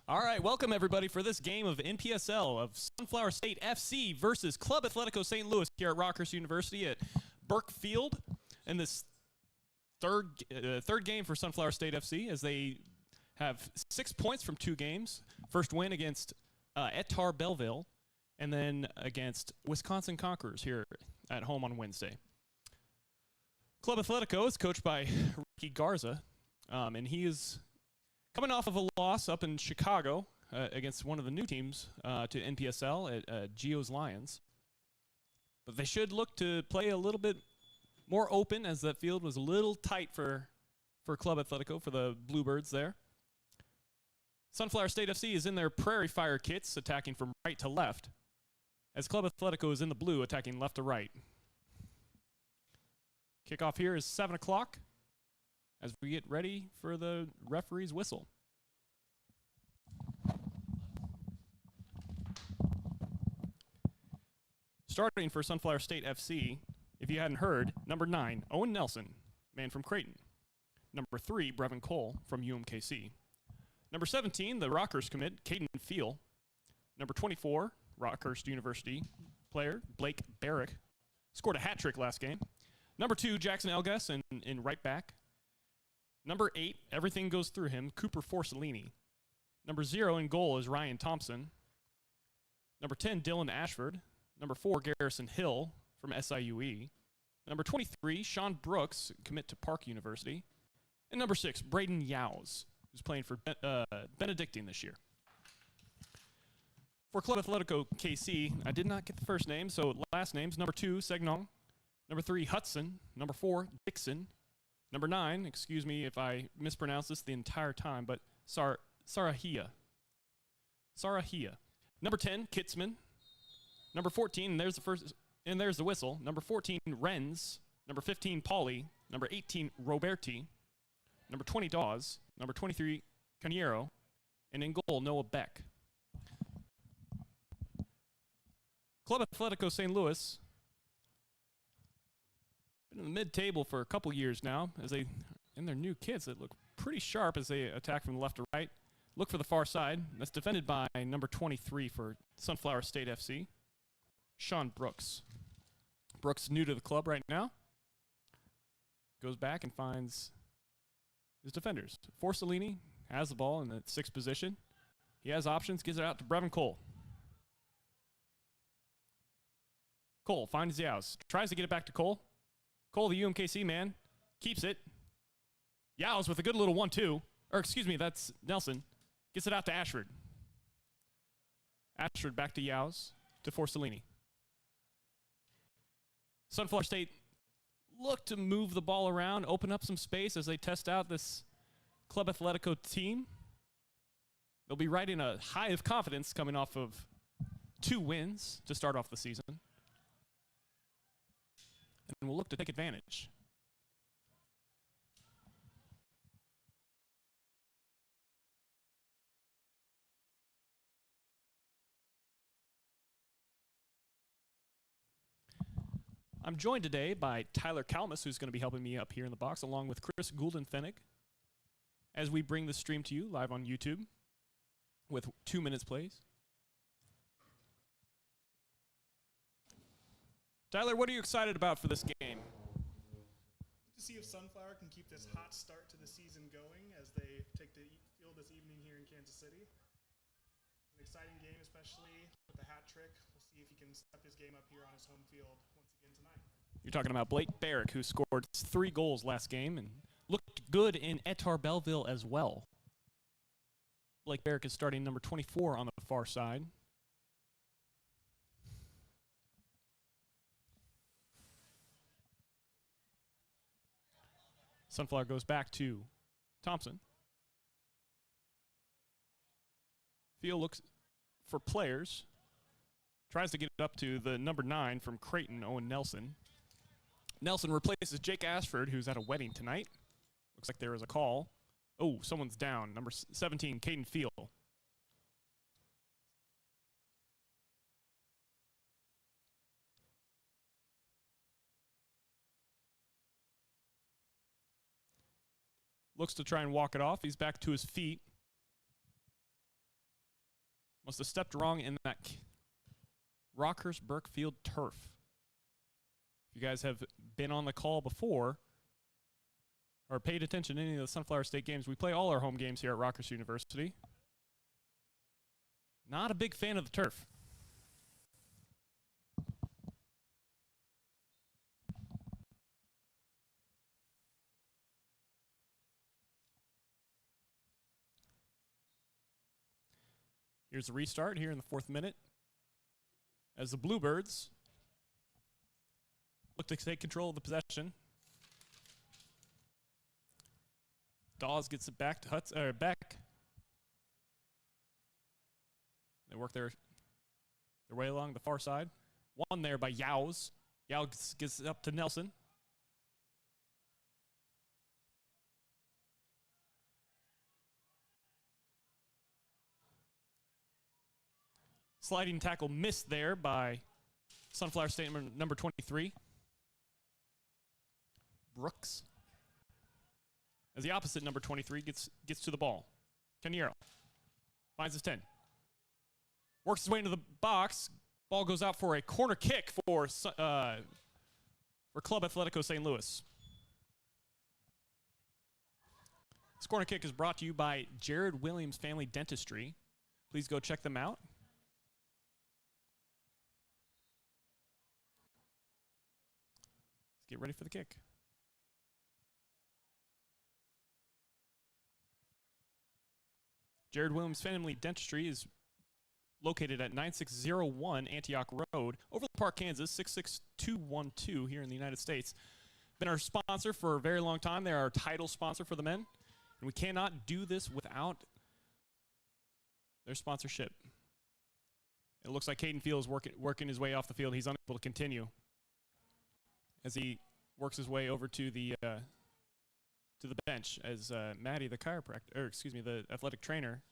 All right, welcome everybody for this game of NPSL of Sunflower State FC versus Club Atletico St. Louis here at Rockhurst University at Bourke Field. In this third game for Sunflower State FC, as they have 6 points from 2 games. First win against Etar Belleville, and then against Wisconsin Conquerors here at home on Wednesday. Club Atletico is coached by Ricky Garza, and he is coming off of a loss up in Chicago against one of the new teams to NPSL at Geo's Lions. But they should look to play a little bit more open, as that field was a little tight for Club Atletico, for the Bluebirds there. Sunflower State FC is in their Prairie Fire kits, attacking from right to left, as Club Atletico is in the blue, attacking left to right. Kickoff here is 7 o'clock as we get ready for the referee's whistle. Starting for Sunflower State FC, if you hadn't heard, number 9, Owen Nelson, man from Creighton. Number 3, Brevin Cole from UMKC. Number 17, the Rockhurst commit, Caden Feel. Number 24, Rockhurst University player, Blake Barrick, scored a hat trick last game. Number 2, Jackson Elgas in right back. Number 8, everything goes through him, Cooper Forcellini. Number 0 in goal is Ryan Thompson. Number 10, Dylan Ashford. Number 4, Garrison Hill from SIUE. Number 23, Sean Brooks, commit to Park University. And number 6, Braden Yowes, who's playing for Benedictine this year. For Club Atletico KC, I did not get the first name, so last names, number 2, Segnong. Number 3, Hudson. Number 4, Dixon. Number 9, excuse me if I mispronounce this the entire time, but Sarahia. Number 10, Kitzman. Number 14, and there's the whistle. Number 14, Renz. Number 15, Pauly. Number 18, Roberti. Number 20, Dawes. Number 23, Caniero. And in goal, Noah Beck. Club Atletico St. Louis been in the mid-table for a couple years now, as they, in their new kits, that look pretty sharp as they attack from left to right. Look for the far side. That's defended by number 23 for Sunflower State FC, Sean Brooks. Brooks new to the club right now. Goes back and finds his defenders. Forcellini has the ball in the 6th position. He has options, gives it out to Brevin Cole. Cole finds Yowes, tries to get it back to Cole. Cole, the UMKC man, keeps it. Yowes with a good little 1-2. Or excuse me, that's Nelson. Gets it out to Ashford. Ashford back to Yowes, to Forcellini. Sunflower State look to move the ball around, open up some space as they test out this Club Atletico team. They'll be riding a high of confidence coming off of 2 wins to start off the season. And we'll look to take advantage. I'm joined today by Tyler Kalmus, who's going to be helping me up here in the box, along with Chris Goulden-Fennig, as we bring the stream to you live on YouTube with 2 minutes plays. Tyler, what are you excited about for this game? To see if Sunflower can keep this hot start to the season going as they take the field this evening here in Kansas City. It's an exciting game, especially with the hat trick. We'll see if he can step his game up here on his home field once again tonight. You're talking about Blake Barrick, who scored 3 goals last game and looked good in Etar Belleville as well. Blake Barrick is starting number 24 on the far side. Sunflower goes back to Thompson. Field looks for players. Tries to get it up to the number 9 from Creighton, Owen Nelson. Nelson replaces Jake Ashford, who's at a wedding tonight. Looks like there is a call. Oh, someone's down. Number 17, Caden Field. Looks to try and walk it off. He's back to his feet. Must have stepped wrong in that Rockhurst Bourke Field turf. If you guys have been on the call before or paid attention to any of the Sunflower State games, we play all our home games here at Rockhurst University. Not a big fan of the turf. Here's the restart here in the 4th minute as the Bluebirds look to take control of the possession. Dawes gets it back to Beck. They work their way along the far side. One there by Yowes. Yowes gets it up to Nelson. Sliding tackle missed there by Sunflower State number 23. Brooks. As the opposite number 23 gets to the ball. Caniero finds his 10. Works his way into the box. Ball goes out for a corner kick for Club Atletico St. Louis. This corner kick is brought to you by Jared Williams Family Dentistry. Please go check them out. Let's get ready for the kick. Jared Williams Family Dentistry is located at 9601 Antioch Road, Overland Park, Kansas, 66212 here in the United States. Been our sponsor for a very long time. They're our title sponsor for the men, and we cannot do this without their sponsorship. It looks like Caden Field is working his way off the field. He's unable to continue as he works his way over to the bench as Maddie, the athletic trainer,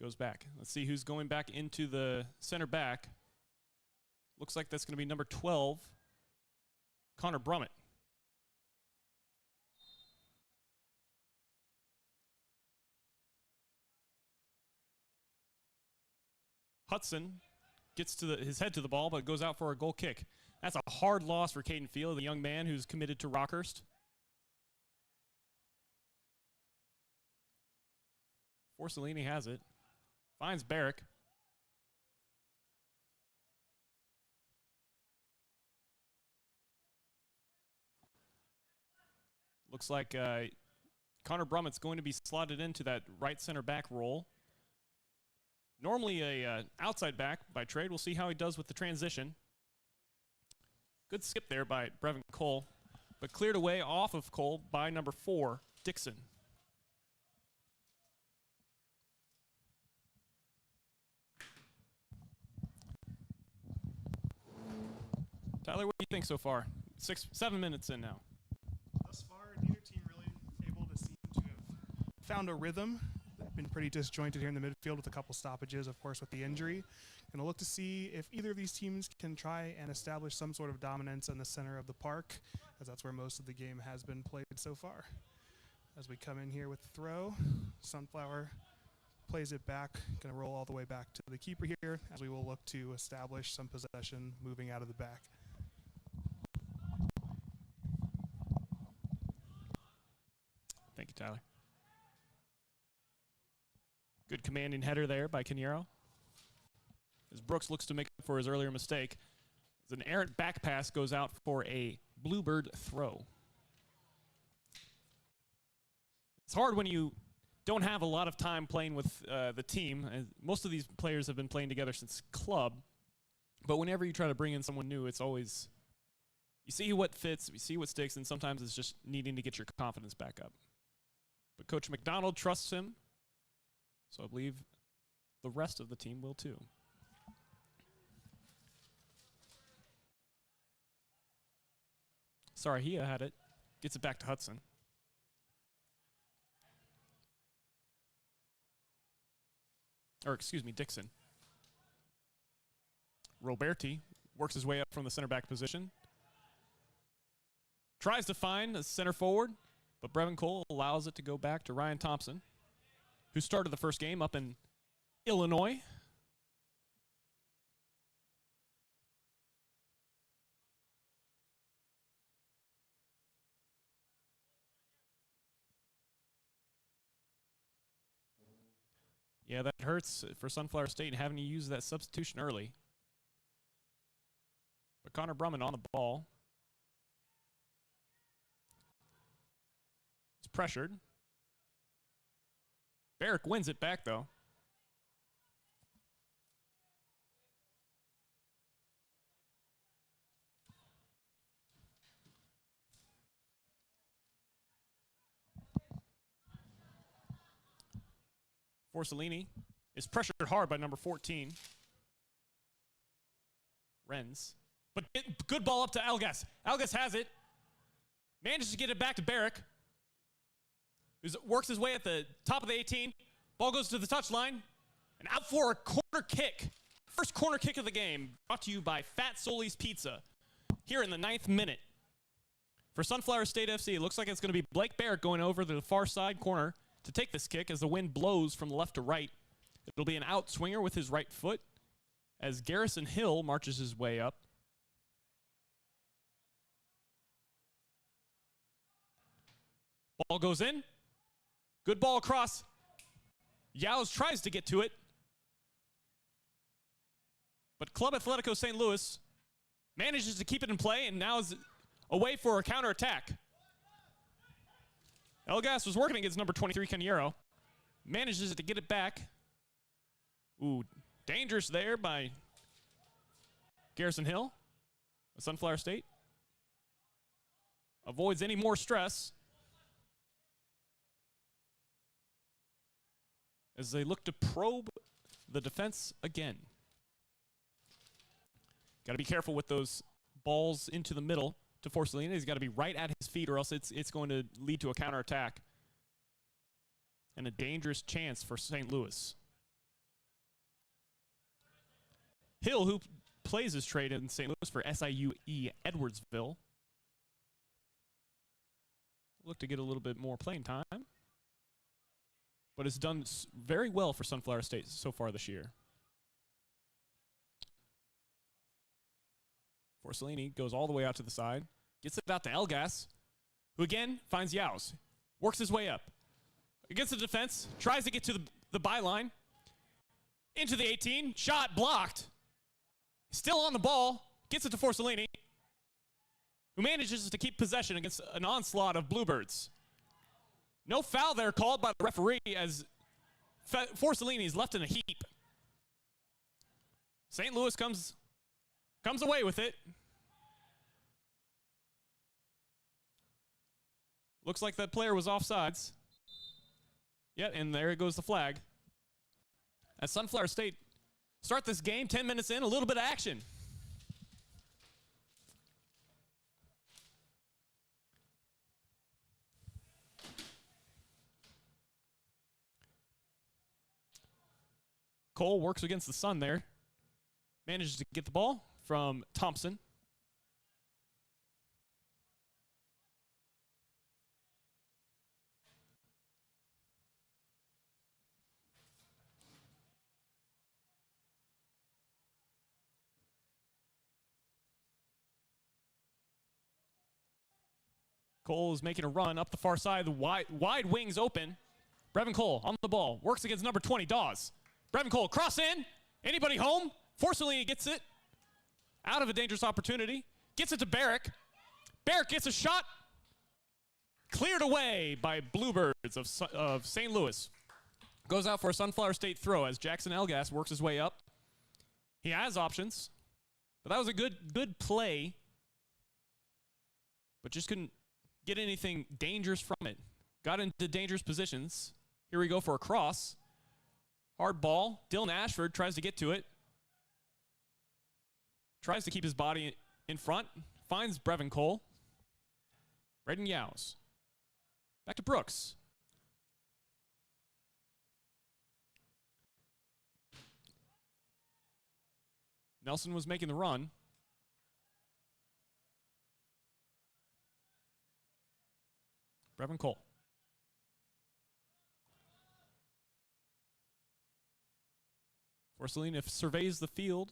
goes back. Let's see who's going back into the center back. Looks like that's going to be number 12, Connor Brummett. Hudson gets to his head to the ball, but goes out for a goal kick. That's a hard loss for Caden Field, the young man who's committed to Rockhurst. Forcellini has it. Finds Barrick. Looks like Connor Brummett's going to be slotted into that right center back role. Normally a outside back by trade. We'll see how he does with the transition. Good skip there by Brevin Cole, but cleared away off of Cole by number 4, Dixon. Tyler, what do you think so far? 7 minutes in now. Thus far, neither team really able to seem to have found a rhythm. They've been pretty disjointed here in the midfield with a couple stoppages, of course, with the injury. Going to look to see if either of these teams can try and establish some sort of dominance in the center of the park, as that's where most of the game has been played so far. As we come in here with the throw, Sunflower plays it back, going to roll all the way back to the keeper here, as we will look to establish some possession moving out of the back. Thank you, Tyler. Good commanding header there by Caniero. As Brooks looks to make up for his earlier mistake, as an errant back pass goes out for a Bluebird throw. It's hard when you don't have a lot of time playing with the team. Most of these players have been playing together since club, but whenever you try to bring in someone new, it's always, you see what fits, you see what sticks, and sometimes it's just needing to get your confidence back up. But Coach McDonald trusts him, so I believe the rest of the team will too. Sarahia had it, gets it back to Hudson. Or excuse me, Dixon. Roberti works his way up from the center back position. Tries to find a center forward, but Brevin Cole allows it to go back to Ryan Thompson, who started the first game up in Illinois. Yeah, that hurts for Sunflower State having to use that substitution early. But Connor Brumman on the ball. He's pressured. Bourke wins it back, though. Forcellini is pressured hard by number 14. Renz. But good ball up to Algas. Algas has it. Manages to get it back to Bourke. Who works his way at the top of the 18. Ball goes to the touchline. And out for a corner kick. First corner kick of the game. Brought to you by Fat Soli's Pizza. Here in the 9th minute. For Sunflower State FC, it looks like it's going to be Blake Bourke going over to the far side corner to take this kick as the wind blows from left to right. It'll be an out swinger with his right foot as Garrison Hill marches his way up. Ball goes in. Good ball across. Yaos tries to get to it. But Club Atletico St. Louis manages to keep it in play and now is away for a counterattack. Elgas was working against number 23, Caniero. Manages to get it back. Ooh, dangerous there by Garrison Hill of Sunflower State. Avoids any more stress as they look to probe the defense again. Got to be careful with those balls into the middle to Forcellini. He's got to be right at his feet or else it's going to lead to a counterattack and a dangerous chance for St. Louis. Hill, who plays his trade in St. Louis for SIUE Edwardsville, look to get a little bit more playing time, but has done very well for Sunflower State so far this year. Forcellini goes all the way out to the side, gets it out to Elgas, who again finds Yaos, works his way up. Against the defense, tries to get to the byline, into the 18, shot blocked. Still on the ball, gets it to Forcellini, who manages to keep possession against an onslaught of Bluebirds. No foul there called by the referee as Forcellini is left in a heap. St. Louis comes away with it. Looks like that player was offsides. Yeah, and there goes the flag. As Sunflower State start this game, 10 minutes in, a little bit of action. Cole works against the sun there. Manages to get the ball from Thompson. Cole is making a run up the far side. The wide wings open. Brevin Cole on the ball. Works against number 20, Dawes. Brevin Cole, cross in. Anybody home? Forcellini gets it. Out of a dangerous opportunity. Gets it to Bourke. Bourke gets a shot. Cleared away by Bluebirds of St. Louis. Goes out for a Sunflower State throw as Jackson Elgas works his way up. He has options. But that was a good play. But just couldn't get anything dangerous from it. Got into dangerous positions. Here we go for a cross. Hard ball. Dylan Ashford tries to get to it. Tries to keep his body in front. Finds Brevin Cole. Braden Yaos. Back to Brooks. Nelson was making the run. Brevin Cole. Forcellini surveys the field.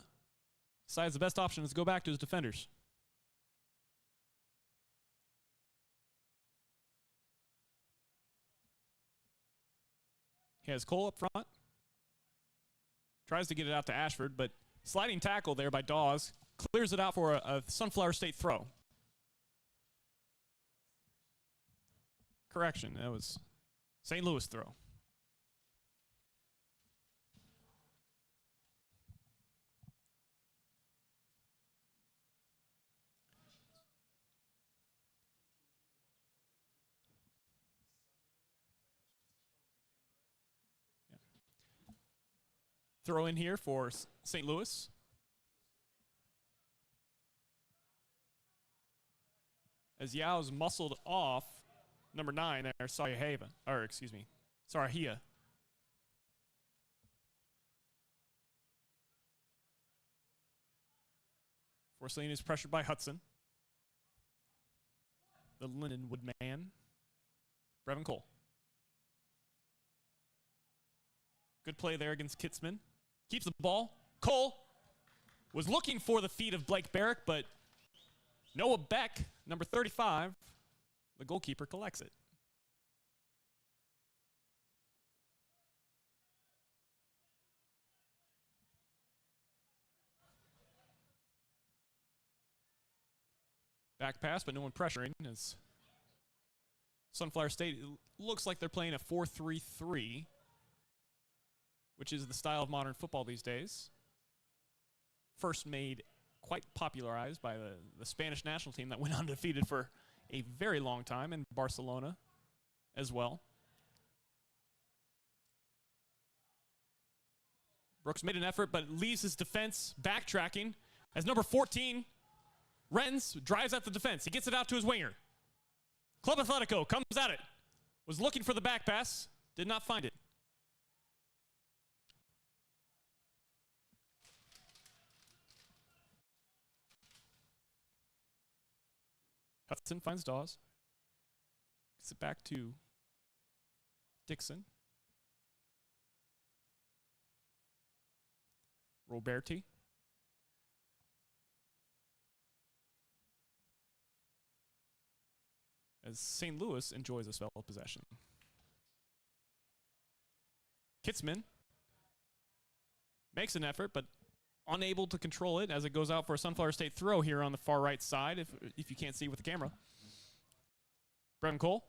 Decides the best option is to go back to his defenders. He has Cole up front. Tries to get it out to Ashford, but sliding tackle there by Dawes clears it out for a Sunflower State throw. Correction, that was St. Louis throw. Throw in here for St. Louis. As Yao's muscled off number 9 there, Sarahia. Forslane is pressured by Hudson. The Lindenwood man, Brevin Cole. Good play there against Kitzman. Keeps the ball. Cole was looking for the feet of Blake Barrick, but Noah Beck, number 35, the goalkeeper, collects it. Back pass, but no one pressuring as Sunflower State looks like they're playing a 4-3-3, which is the style of modern football these days. First made quite popularized by the Spanish national team that went undefeated for a very long time in Barcelona as well. Brooks made an effort, but leaves his defense backtracking as number 14, Renz, drives at the defense. He gets it out to his winger. Club Atletico comes at it. Was looking for the back pass. Did not find it. Hudson finds Dawes. Gets it back to Dixon. Roberti. As St. Louis enjoys a spell of possession. Kitzman makes an effort, but unable to control it as it goes out for a Sunflower State throw here on the far right side, if you can't see with the camera. Brevin Cole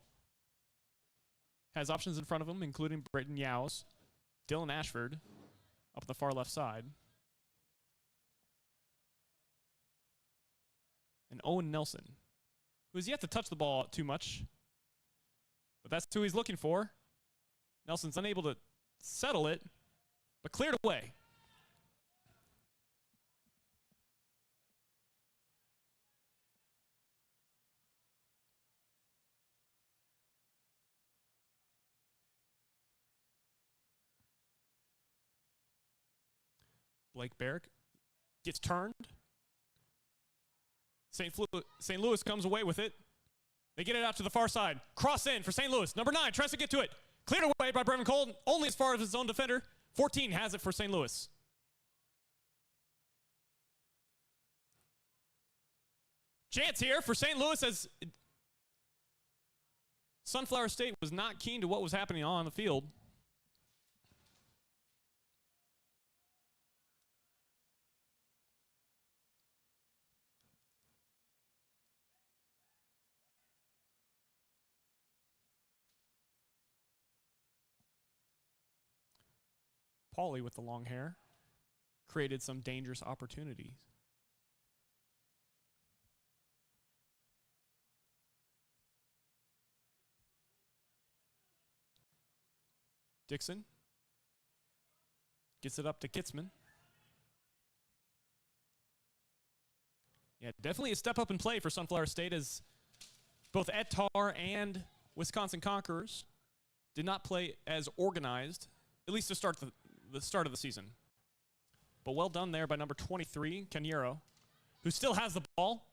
has options in front of him, including Britton Yaos, Dylan Ashford up on the far left side, and Owen Nelson, who has yet to touch the ball too much, but that's who he's looking for. Nelson's unable to settle it, but cleared away. Blake Barrick gets turned. St. Louis comes away with it. They get it out to the far side. Cross in for St. Louis. Number 9 tries to get to it. Cleared away by Brevin Cole, only as far as his own defender. 14 has it for St. Louis. Chance here for St. Louis as Sunflower State was not keen to what was happening on the field. Pauly with the long hair created some dangerous opportunities. Dixon gets it up to Kitzman. Yeah, definitely a step up in play for Sunflower State as both Ettar and Wisconsin Conquerors did not play as organized, at least to start the start of the season. But well done there by number 23, Caniero, who still has the ball.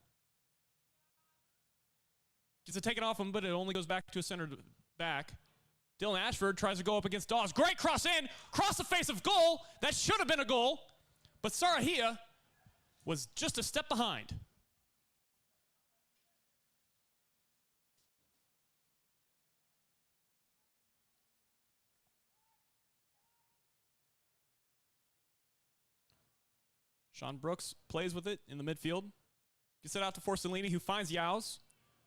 Gets to take it off him, but it only goes back to a center back. Dylan Ashford tries to go up against Dawes. Great cross in, cross the face of goal. That should have been a goal, but Sarahia was just a step behind. Sean Brooks plays with it in the midfield. Gets it out to Forcellini, who finds Yaos,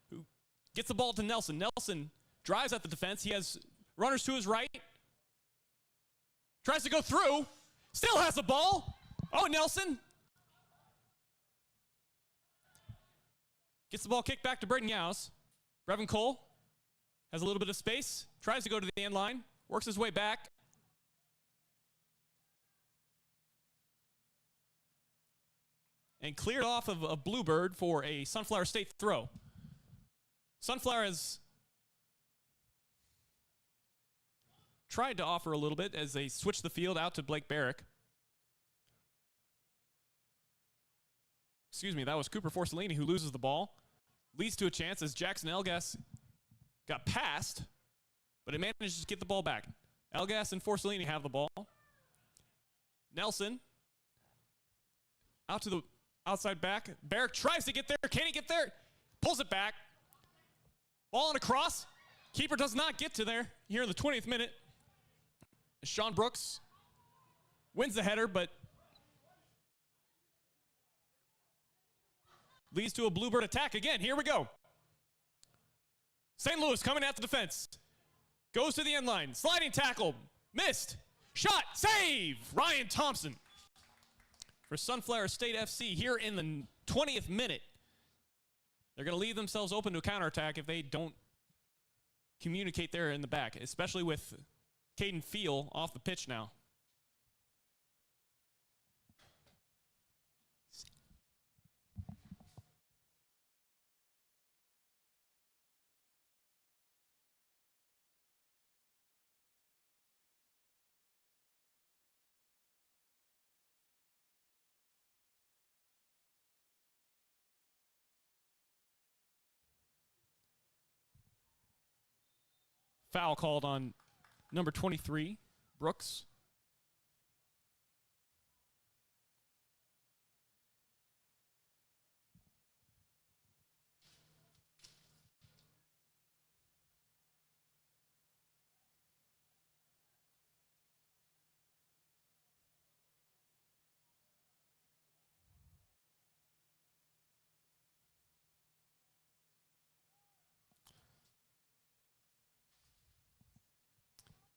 who gets the ball to Nelson. Nelson drives at the defense. He has runners to his right. Tries to go through. Still has the ball. Oh, Nelson. Gets the ball kicked back to Braden Yaos. Brevin Cole has a little bit of space. Tries to go to the end line. Works his way back. And cleared off of a Bluebird for a Sunflower State throw. Sunflower has tried to offer a little bit as they switch the field out to Blake Barrick. Excuse me, that was Cooper Forcellini who loses the ball. Leads to a chance as Jackson Elgas got passed, but it manages to get the ball back. Elgas and Forcellini have the ball. Nelson out to the outside back. Barrick tries to get there. Can he get there? Pulls it back. Ball on a cross. Keeper does not get to there here in the 20th minute. Sean Brooks wins the header, but leads to a Bluebird attack again. Here we go. St. Louis coming at the defense. Goes to the end line. Sliding tackle. Missed. Shot. Save. Ryan Thompson for Sunflower State FC here in the 20th minute. They're going to leave themselves open to a counterattack if they don't communicate there in the back, especially with Caden Field off the pitch now. Foul called on number 23, Brooks.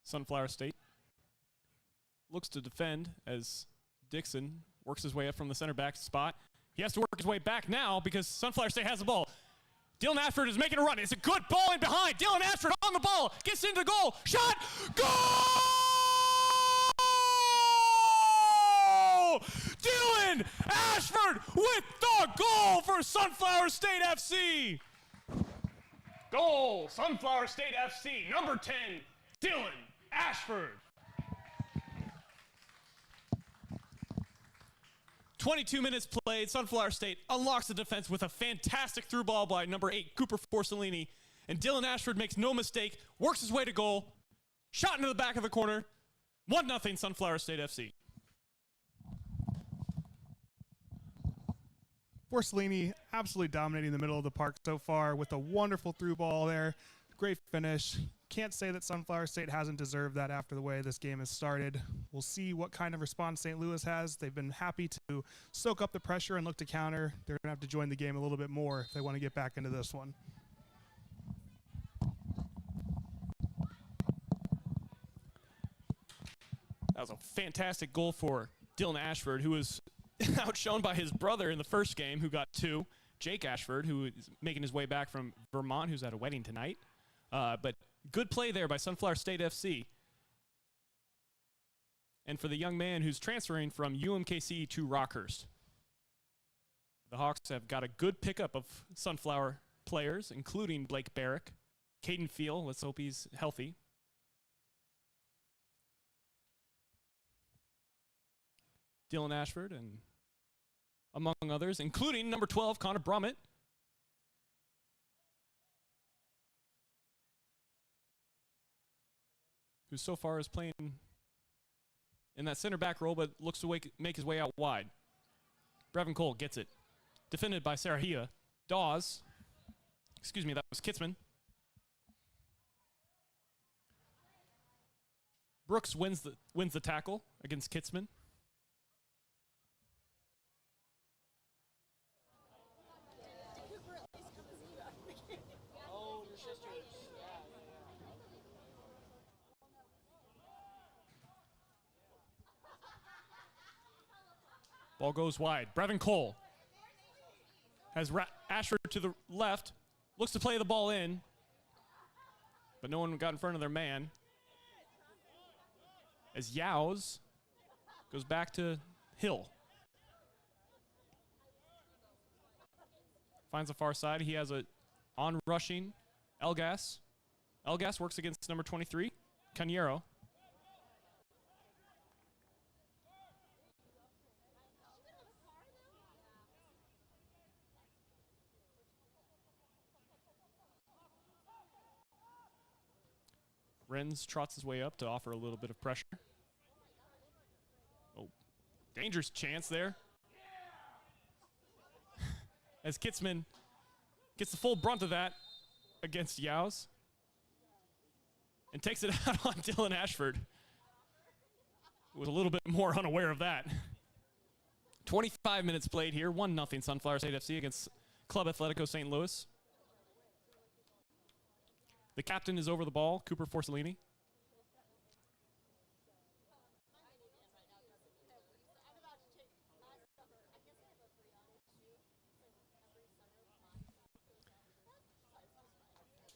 Sunflower State looks to defend as Dixon works his way up from the center back spot. He has to work his way back now because Sunflower State has the ball. Dylan Ashford is making a run. It's a good ball in behind. Dylan Ashford on the ball. Gets into the goal. Shot. Goal! Dylan Ashford with the goal for Sunflower State FC. Goal, Sunflower State FC, number 10, Dylan Ashford. 22 minutes played. Sunflower State unlocks the defense with a fantastic through ball by number 8, Cooper Forcellini. And Dylan Ashford makes no mistake, works his way to goal, shot into the back of the corner. 1-0 Sunflower State FC. Forcellini absolutely dominating the middle of the park so far with a wonderful through ball there. Great finish. Can't say that Sunflower State hasn't deserved that after the way this game has started. We'll see what kind of response St. Louis has. They've been happy to soak up the pressure and look to counter. They're going to have to join the game a little bit more if they want to get back into this one. That was a fantastic goal for Dylan Ashford, who was outshone by his brother in the first game, who got 2. Jake Ashford, who is making his way back from Vermont, who's at a wedding tonight. But good play there by Sunflower State FC. And for the young man who's transferring from UMKC to Rockhurst. The Hawks have got a good pickup of Sunflower players, including Blake Barrick, Caden Field. Let's hope he's healthy. Dylan Ashford, and among others, including number 12, Connor Brummett. Who so far is playing in that center back role, but looks to make his way out wide. Brevin Cole gets it. Defended by Sarahia. Dawes. Excuse me, that was Kitzman. Brooks wins the tackle against Kitzman. Ball goes wide. Brevin Cole has Ashford to the left. Looks to play the ball in. But no one got in front of their man. As Yaos goes back to Hill. Finds the far side. He has a on-rushing Elgas. Elgas works against number 23, Cañero. Renz trots his way up to offer a little bit of pressure. Oh, dangerous chance there. As Kitzman gets the full brunt of that against Yaos. And takes it out on Dylan Ashford. Was a little bit more unaware of that. 25 minutes played here. 1-0 Sunflower State FC against Club Atletico St. Louis. The captain is over the ball, Cooper Forcellini.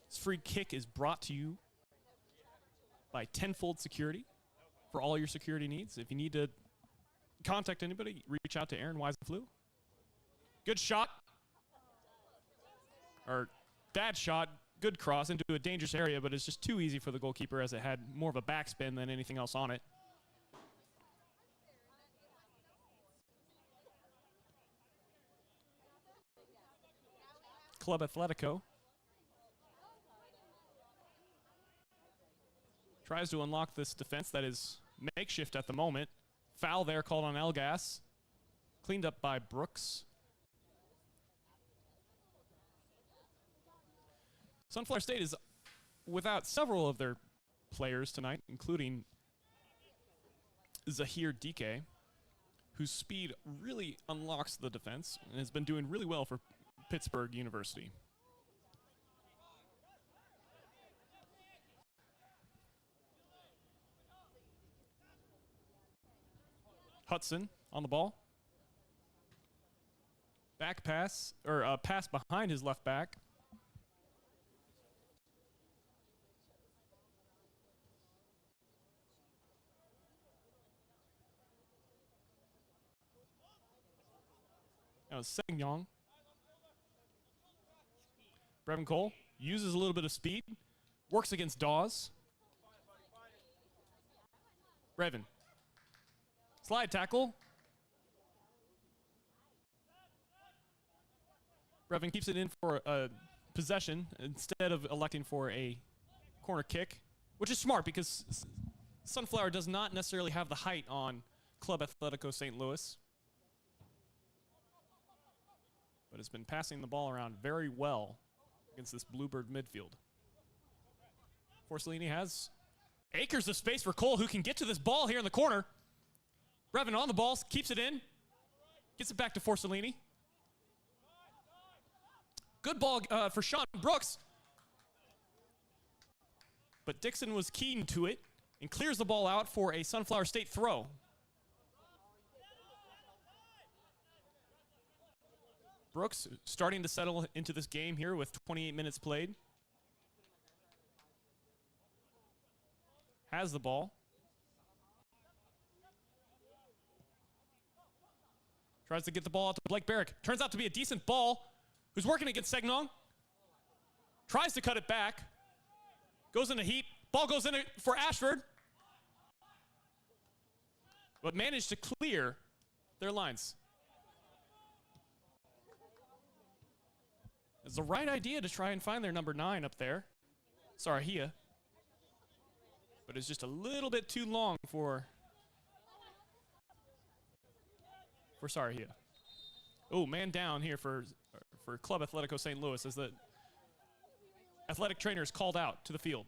This free kick is brought to you by Tenfold Security for all your security needs. If you need to contact anybody, reach out to Aaron Weisenflew. Good shot. Or bad shot. Good cross into a dangerous area, but it's just too easy for the goalkeeper as it had more of a backspin than anything else on it. Club Atletico tries to unlock this defense that is makeshift at the moment. Foul there called on Elgas. Cleaned up by Brooks. Sunflower State is without several of their players tonight, including Zahir Dike, whose speed really unlocks the defense and has been doing really well for Pittsburgh University. Hudson on the ball. Back pass, or pass behind his left back. That was Senyong. Brevin Cole uses a little bit of speed. Works against Dawes. Brevin. Slide tackle. Brevin keeps it in for a possession instead of electing for a corner kick, which is smart because Sunflower does not necessarily have the height on Club Atletico St. Louis, but has been passing the ball around very well against this Bluebird midfield. Forcellini has acres of space for Cole, who can get to this ball here in the corner. Brevin on the ball, keeps it in, gets it back to Forcellini. Good ball for Sean Brooks. But Dixon was keen to it and clears the ball out for a Sunflower State throw. Brooks starting to settle into this game here with 28 minutes played. Has the ball. Tries to get the ball out to Blake Barrick. Turns out to be a decent ball. Who's working against Segnong. Tries to cut it back. Goes in a heap. Ball goes in for Ashford. But managed to clear their lines. It's the right idea to try and find their number 9 up there. Sarahia. But it's just a little bit too long for Sarahia. Oh, man down here for Club Atletico St. Louis as the athletic trainer is called out to the field.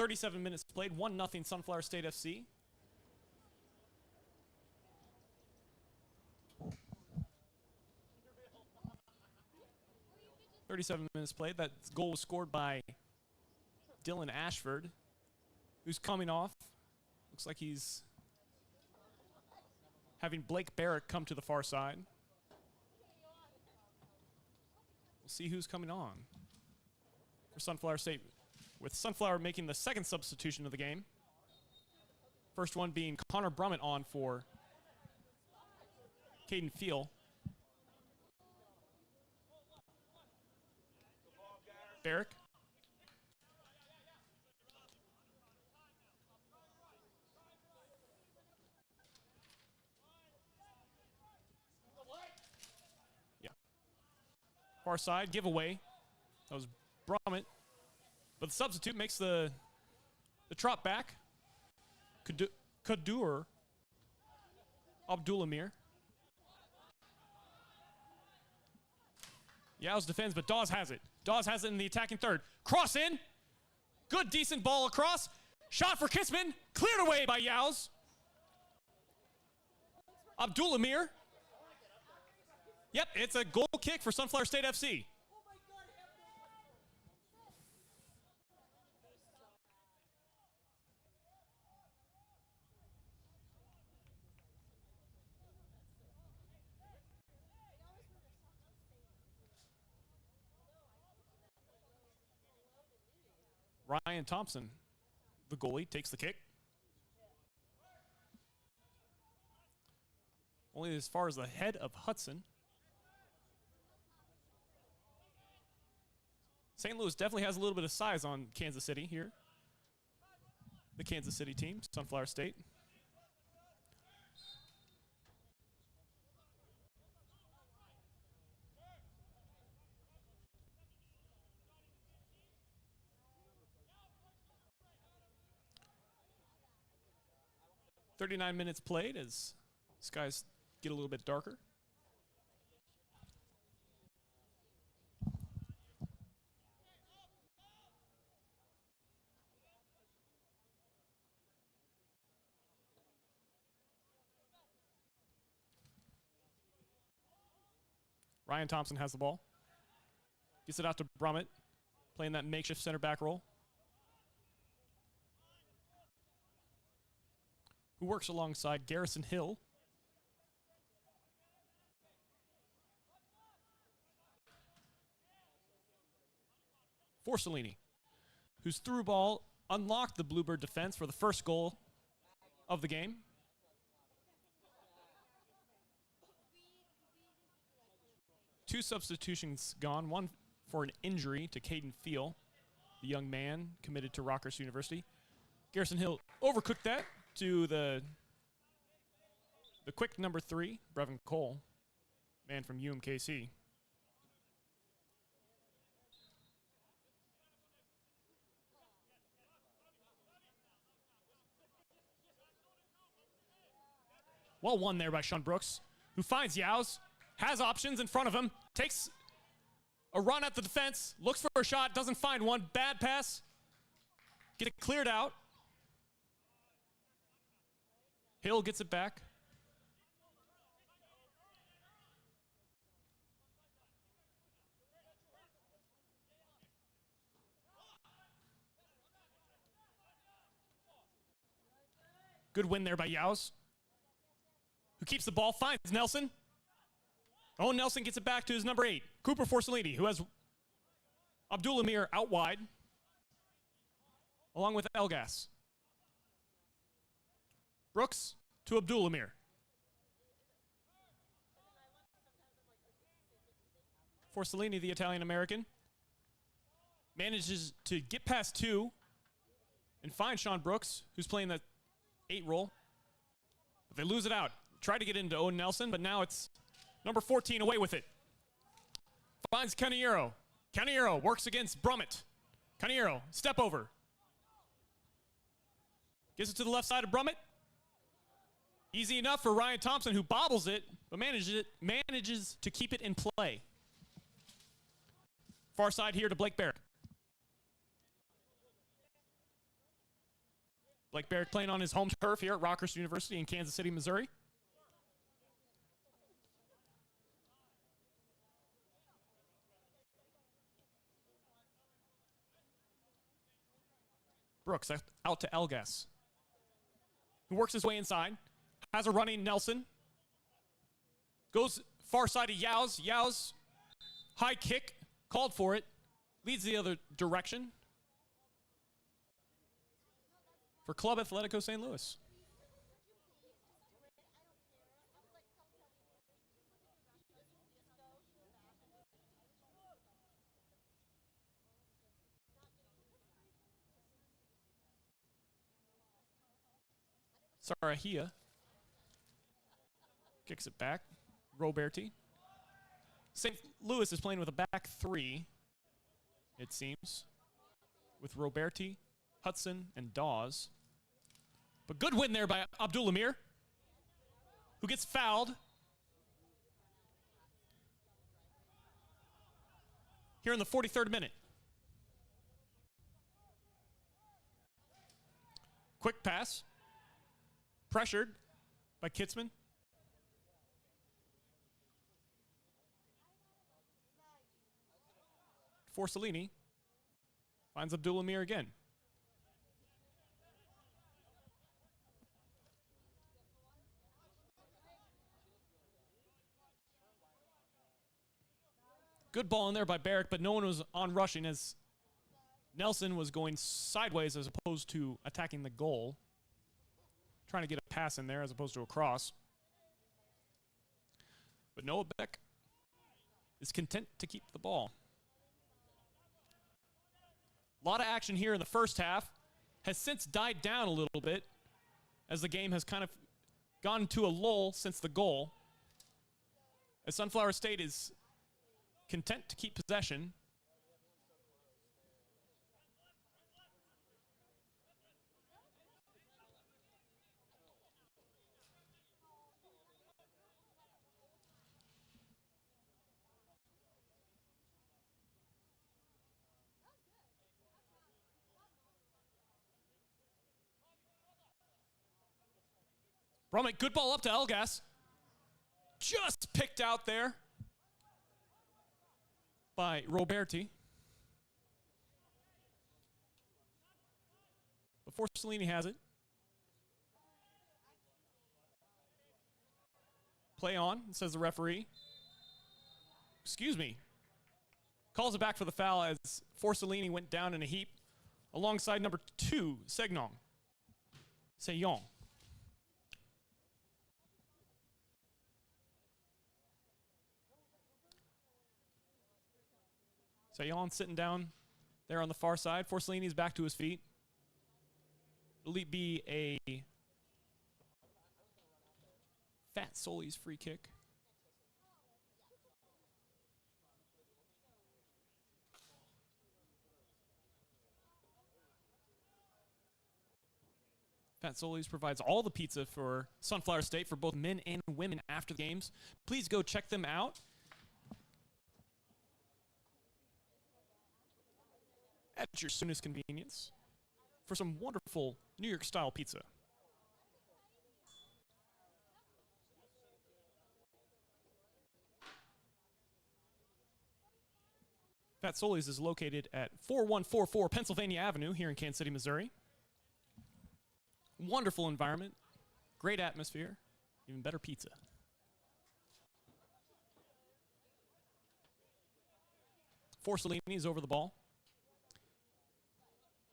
37 minutes played, 1-0 Sunflower State FC. That goal was scored by Dylan Ashford, who's coming off. Looks like he's having Blake Barrick come to the far side. We'll see who's coming on for Sunflower State, with Sunflower making the second substitution of the game. First one being Connor Brummett on for Caden Feel. Barrick. Yeah. Far side, giveaway. That was Brummett. But the substitute makes the trot back. Kadur Abdulamir. Yaos defends, but Dawes has it. Dawes has it in the attacking third. Cross in. Good, decent ball across. Shot for Kissman. Cleared away by Yaos. Abdulamir. Yep, it's a goal kick for Sunflower State FC. Ryan Thompson, the goalie, takes the kick. Only as far as the head of Hudson. St. Louis definitely has a little bit of size on Kansas City here. The Kansas City team, Sunflower State. .39 minutes played as skies get a little bit darker. Ryan Thompson has the ball. Gets it out to Brummett, playing that makeshift center back role. Who works alongside Garrison Hill. Forcellini, whose through ball unlocked the Bluebird defense for the first goal of the game. Two substitutions gone, one for an injury to Caden Feel, the young man committed to Rockhurst University. Garrison Hill overcooked that to the quick number 3, Brevin Cole, man from UMKC. Well won there by Sean Brooks, who finds Yaos, has options in front of him, takes a run at the defense, looks for a shot, doesn't find one, bad pass, get it cleared out. Hill gets it back. Good win there by Yaos, who keeps the ball, finds Nelson. Oh, Nelson gets it back to his number 8, Cooper Forcellini, who has Abdulamir out wide, along with Elgas. Brooks to Abdulamir. Forcellini, the Italian-American, manages to get past 2 and find Sean Brooks, who's playing the 8 role. But they lose it out. Try to get into Owen Nelson, but now it's number 14 away with it. Finds Caniero. Caniero works against Brummett. Caniero, step over. Gives it to the left side of Brummett. Easy enough for Ryan Thompson, who bobbles it, but manages to keep it in play. Far side here to Blake Barrick. Blake Barrick playing on his home turf here at Rockhurst University in Kansas City, Missouri. Brooks out to Elgas, who works his way inside. Has a running Nelson. Goes far side of Yao's. Yao's high kick, called for it. Leads the other direction for Club Atletico St. Louis. Sarahia kicks it back. Roberti. St. Louis is playing with a back three, it seems, with Roberti, Hudson, and Dawes. But good win there by Abdul Amir, who gets fouled. Here in the 43rd minute. Quick pass. Pressured by Kitzman. Forcellini finds Abdul Amir again. Good ball in there by Barrick, but no one was on rushing as Nelson was going sideways as opposed to attacking the goal. Trying to get a pass in there as opposed to a cross. But Noah Beck is content to keep the ball. A lot of action here in the first half. Has since died down a little bit as the game has kind of gone to a lull since the goal. As Sunflower State is content to keep possession. Brummett, good ball up to Elgas. Just picked out there by Roberti. Before Cellini has it. Play on, says the referee. Excuse me. Calls it back for the foul as Forcellini went down in a heap alongside number 2, Seignon. Sayon sitting down there on the far side. Forcellini's back to his feet. It'll be a Fat Soli's free kick. Fat Soli's provides all the pizza for Sunflower State for both men and women after the games. Please go check them out at your soonest convenience for some wonderful New York style pizza. Fat Soli's is located at 4144 Pennsylvania Avenue here in Kansas City, Missouri. Wonderful environment, great atmosphere, even better pizza. Forcellini is over the ball.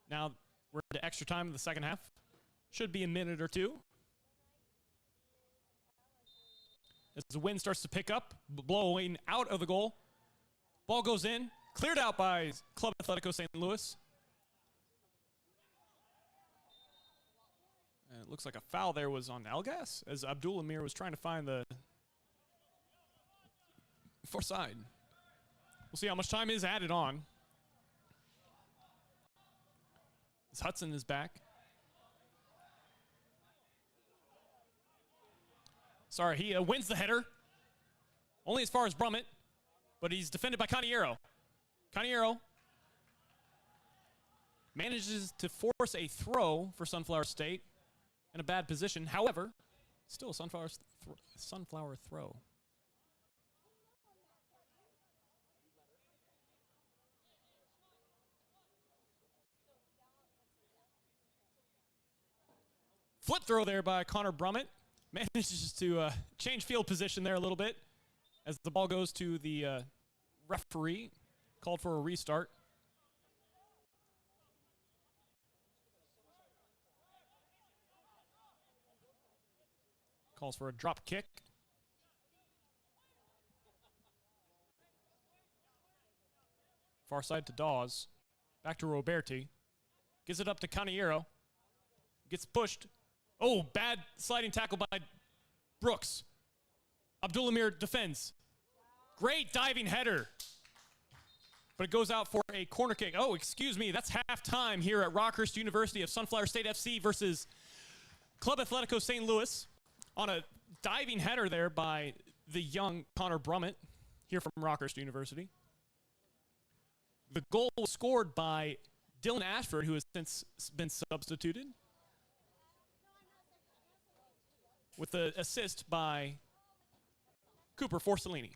Now we're into extra time in the second half. Should be a minute or two. As the wind starts to pick up, blowing out of the goal. Ball goes in, cleared out by Club Atletico St. Louis. And it looks like a foul there was on Elgas as Abdul Amir was trying to find the far side. We'll see how much time is added on. As Hudson is back. Sarahia wins the header. Only as far as Brummett, but he's defended by Caniero. Caniero Manages to force a throw for Sunflower State in a bad position. However, still a Sunflower throw. Flip throw there by Connor Brummett. Manages to change field position there a little bit as the ball goes to the referee. Called for a restart. Calls for a drop kick. Far side to Dawes. Back to Roberti. Gives it up to Caniero. Gets pushed. Oh, bad sliding tackle by Brooks. Abdulamir defends. Great diving header. But it goes out for a corner kick. Oh, excuse me. That's halftime here at Rockhurst University of Sunflower State FC versus Club Atletico St. Louis on a diving header there by the young Connor Brummett here from Rockhurst University. The goal was scored by Dylan Ashford, who has since been substituted, with the assist by Cooper Forcellini.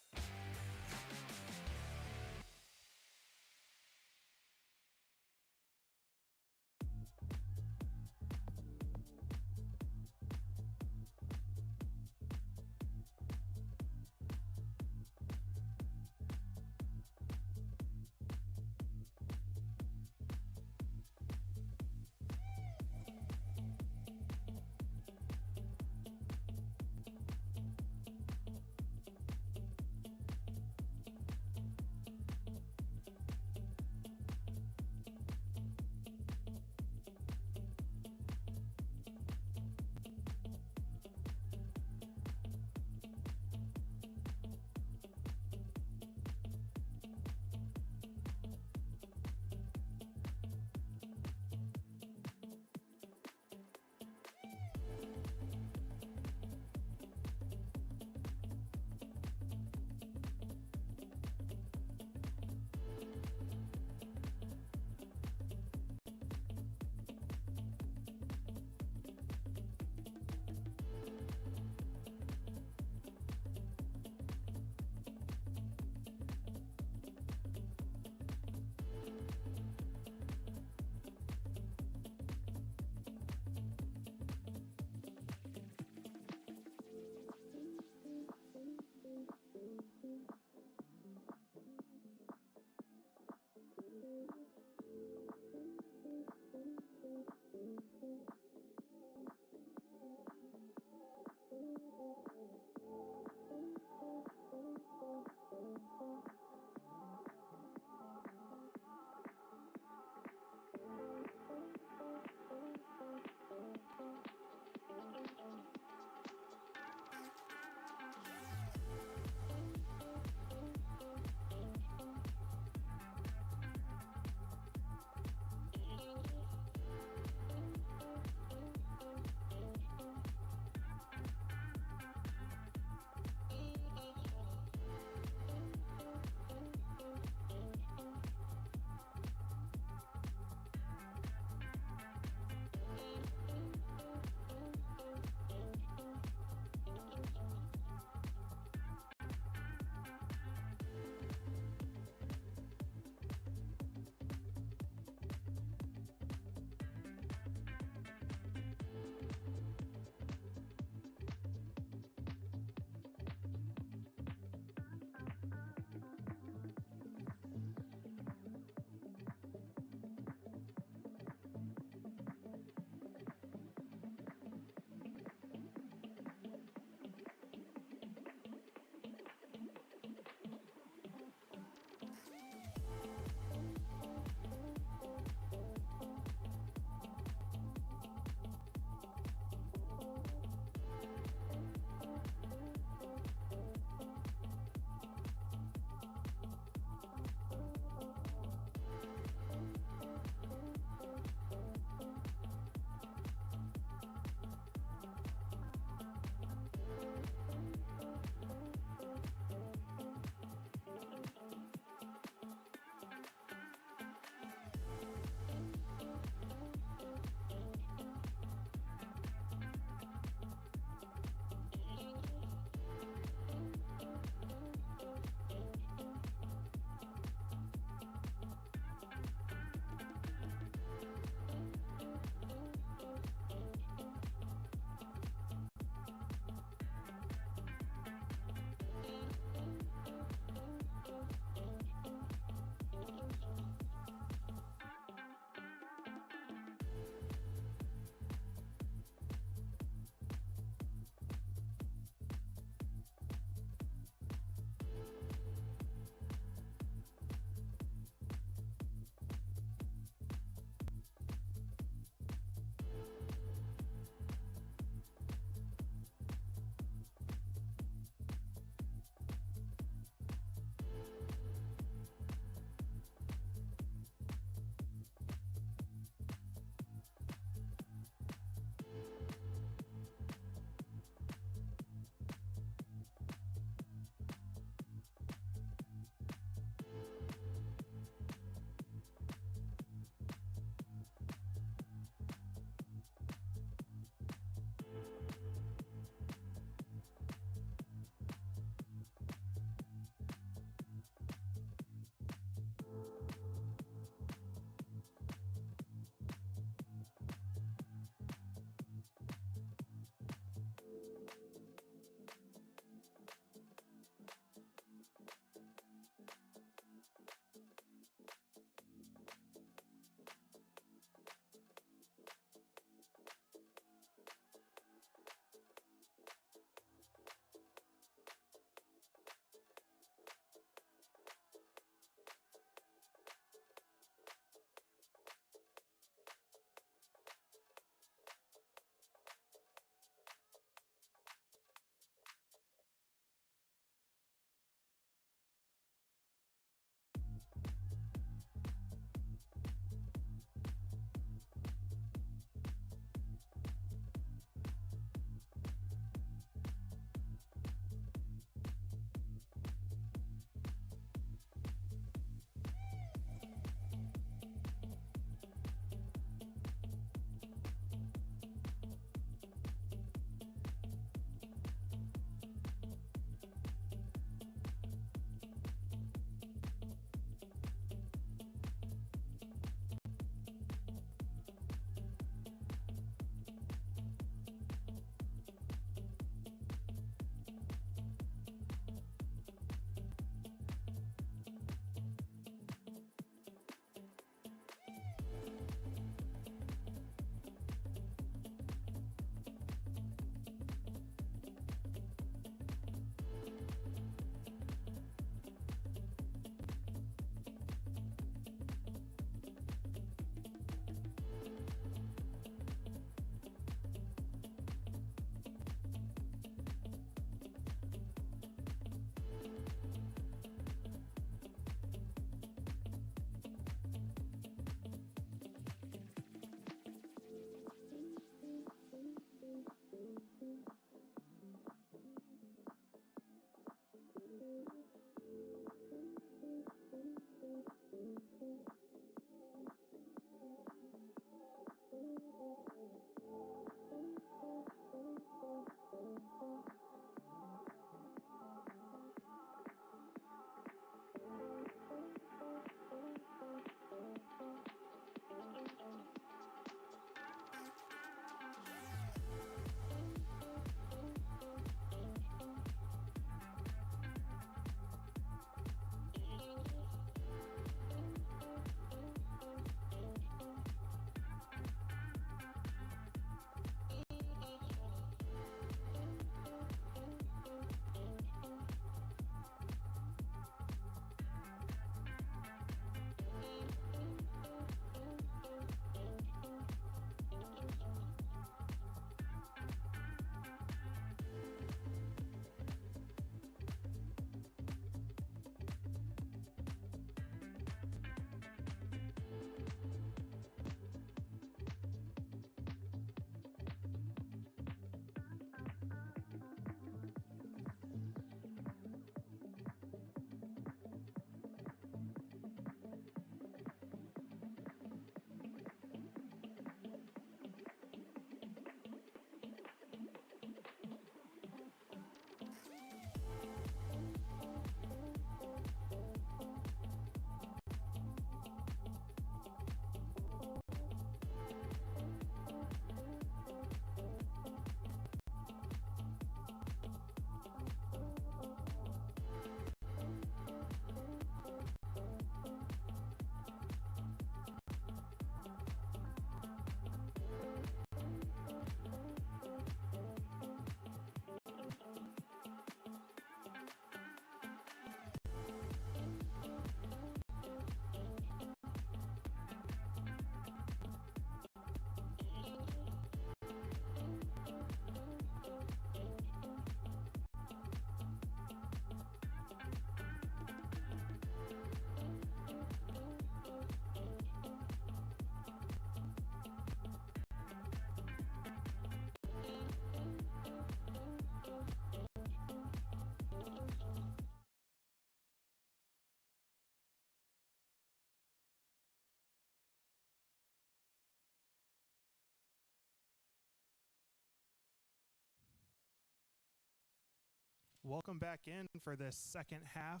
Welcome back in for this second half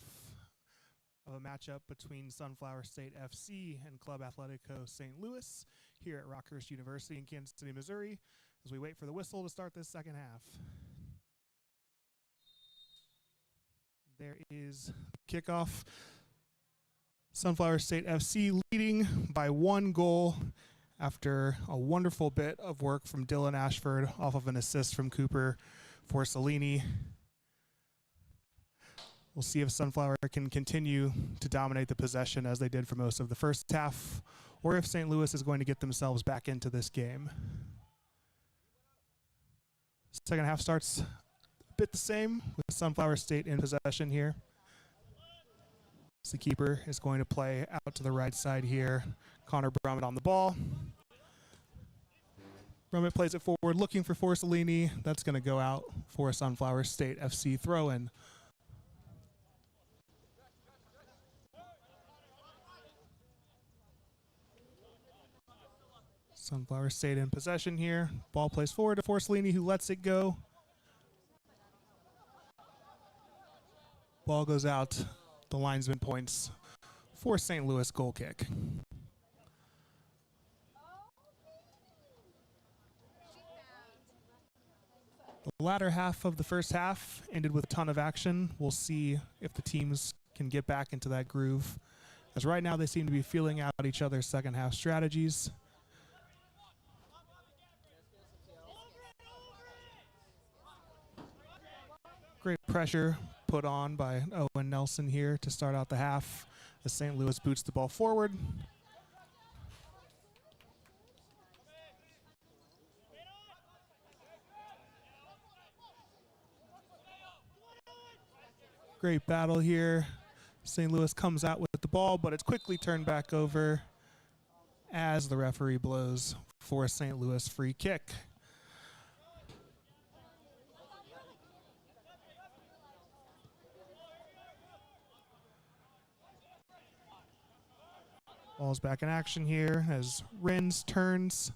of a matchup between Sunflower State FC and Club Atletico St. Louis here at Rockhurst University in Kansas City, Missouri, as we wait for the whistle to start this second half. There is kickoff. Sunflower State FC leading by 1 goal after a wonderful bit of work from Dylan Ashford off of an assist from Cooper for Salini. We'll see if Sunflower can continue to dominate the possession as they did for most of the first half, or if St. Louis is going to get themselves back into this game. Second half starts a bit the same with Sunflower State in possession here. The keeper is going to play out to the right side here. Connor Brummett on the ball. Brummett plays it forward, looking for Forcellini. That's going to go out for a Sunflower State FC throw-in. Sunflower State in possession here. Ball plays forward to Forcellini, who lets it go. Ball goes out. The linesman points for St. Louis goal kick. The latter half of the first half ended with a ton of action. We'll see if the teams can get back into that groove, as right now they seem to be feeling out each other's second half strategies. Great pressure put on by Owen Nelson here to start out the half as St. Louis boots the ball forward. Great battle here. St. Louis comes out with the ball, but it's quickly turned back over as the referee blows for a St. Louis free kick. Ball's back in action here as Rins turns.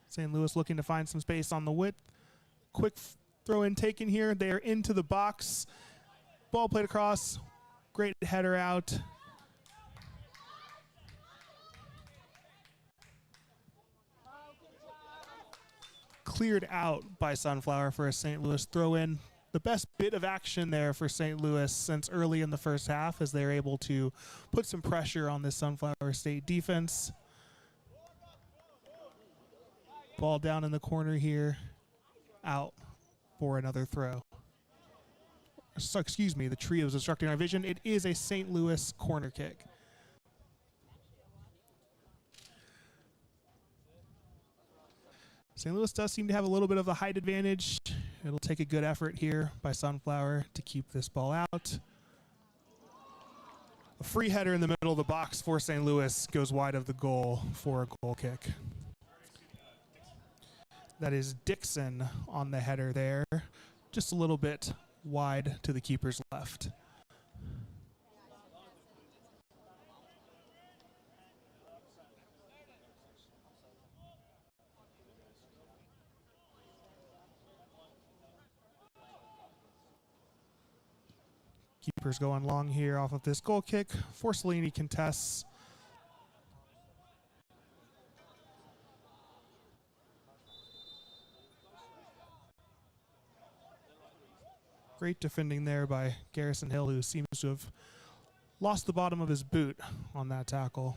St. Louis looking to find some space on the width. Quick throw in taken here. They are into the box. Ball played across. Great header out. Cleared out by Sunflower for a St. Louis throw in. The best bit of action there for St. Louis since early in the first half, as they're able to put some pressure on this Sunflower State defense. Ball down in the corner here, out for another throw. So, excuse me, the tree was obstructing our vision. It is a St. Louis corner kick. St. Louis does seem to have a little bit of a height advantage. It'll take a good effort here by Sunflower to keep this ball out. A free header in the middle of the box for St. Louis goes wide of the goal for a goal kick. That is Dixon on the header there, just a little bit wide to the keeper's left. Keeper's going long here off of this goal kick. Forcellini contests. Great defending there by Garrison Hill, who seems to have lost the bottom of his boot on that tackle.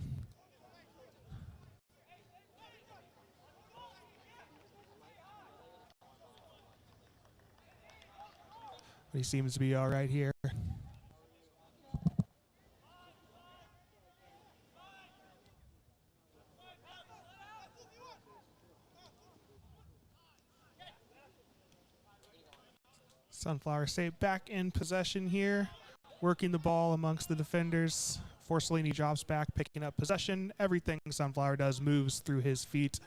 But he seems to be all right here. Sunflower State back in possession here, working the ball amongst the defenders. Forcellini drops back, picking up possession. Everything Sunflower does moves through his feet.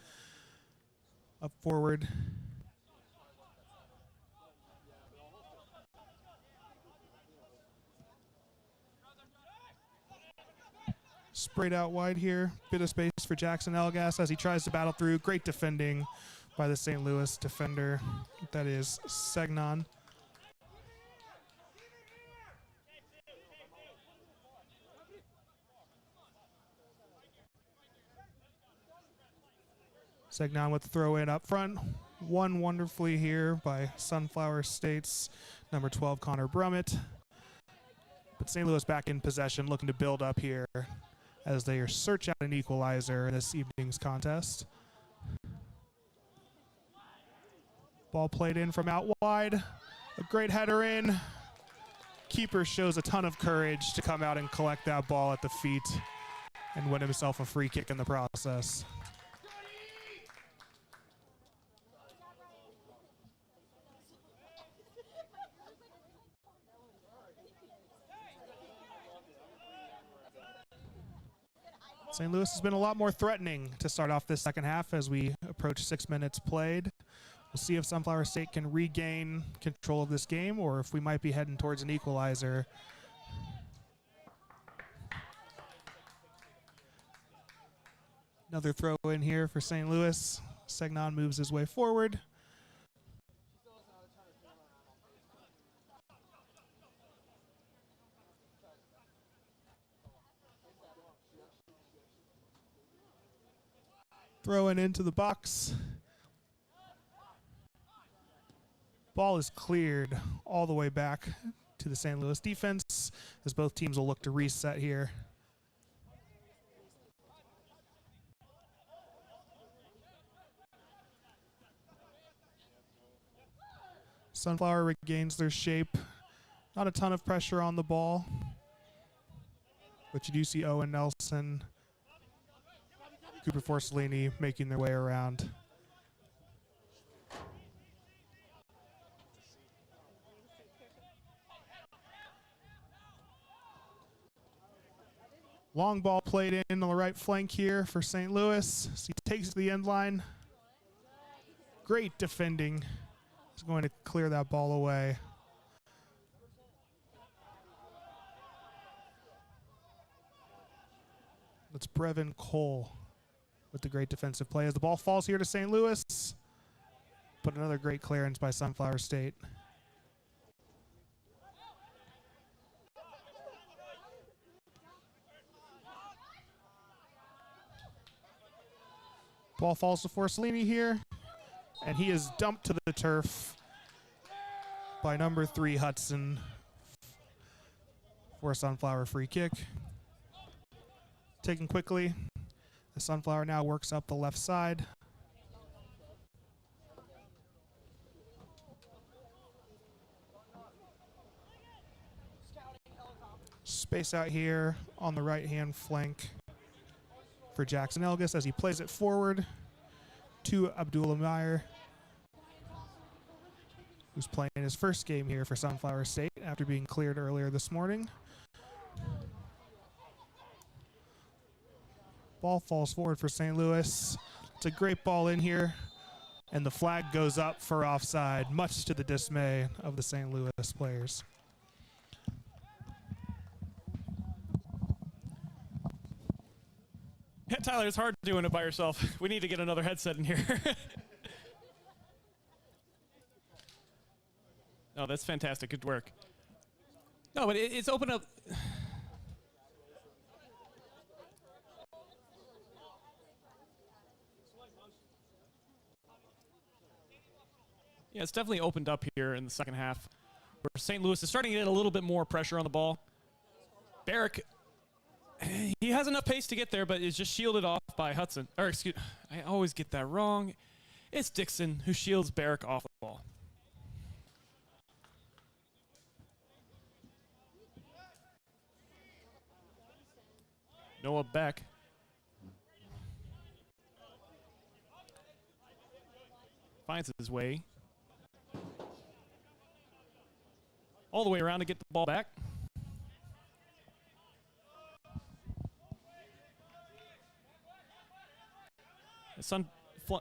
Up forward. Sprayed out wide here. Bit of space for Jackson Elgas as he tries to battle through. Great defending by the St. Louis defender. That is Segnon. Segnon with the throw in up front. Won wonderfully here by Sunflower State's number 12, Connor Brummett. But St. Louis back in possession, looking to build up here as they search out an equalizer in this evening's contest. Ball played in from out wide. A great header in. Keeper shows a ton of courage to come out and collect that ball at the feet and win himself a free kick in the process. St. Louis has been a lot more threatening to start off this second half as we approach 6 minutes played. We'll see if Sunflower State can regain control of this game or if we might be heading towards an equalizer. Another throw in here for St. Louis. Segnon moves his way forward. Throwing into the box. Ball is cleared all the way back to the St. Louis defense as both teams will look to reset here. Sunflower regains their shape. Not a ton of pressure on the ball, but you do see Owen Nelson, Cooper Forcellini making their way around. Long ball played in on the right flank here for St. Louis. So he takes it to the end line. Great defending. He's going to clear that ball away. That's Brevin Cole with the great defensive play as the ball falls here to St. Louis. But another great clearance by Sunflower State. Ball falls to Forcellini here, and he is dumped to the turf by number 3 Hudson for a Sunflower free kick. Taken quickly. The Sunflower now works up the left side. Space out here on the right-hand flank for Jackson Elgis as he plays it forward to Abdullah Meyer, who's playing his first game here for Sunflower State after being cleared earlier this morning. Ball falls forward for St. Louis. It's a great ball in here, and the flag goes up for offside, much to the dismay of the St. Louis players. Yeah, Tyler, it's hard doing it by yourself. We need to get another headset in here. Oh, that's fantastic. Good work. No, but it's opened up. Yeah, it's definitely opened up here in the second half, where St. Louis is starting to get a little bit more pressure on the ball. Bourke, he has enough pace to get there, but is just shielded off by Hudson. Or excuse, I always get that wrong. It's Dixon who shields Bourke off the ball. Noah Beck. Finds his way all the way around to get the ball back.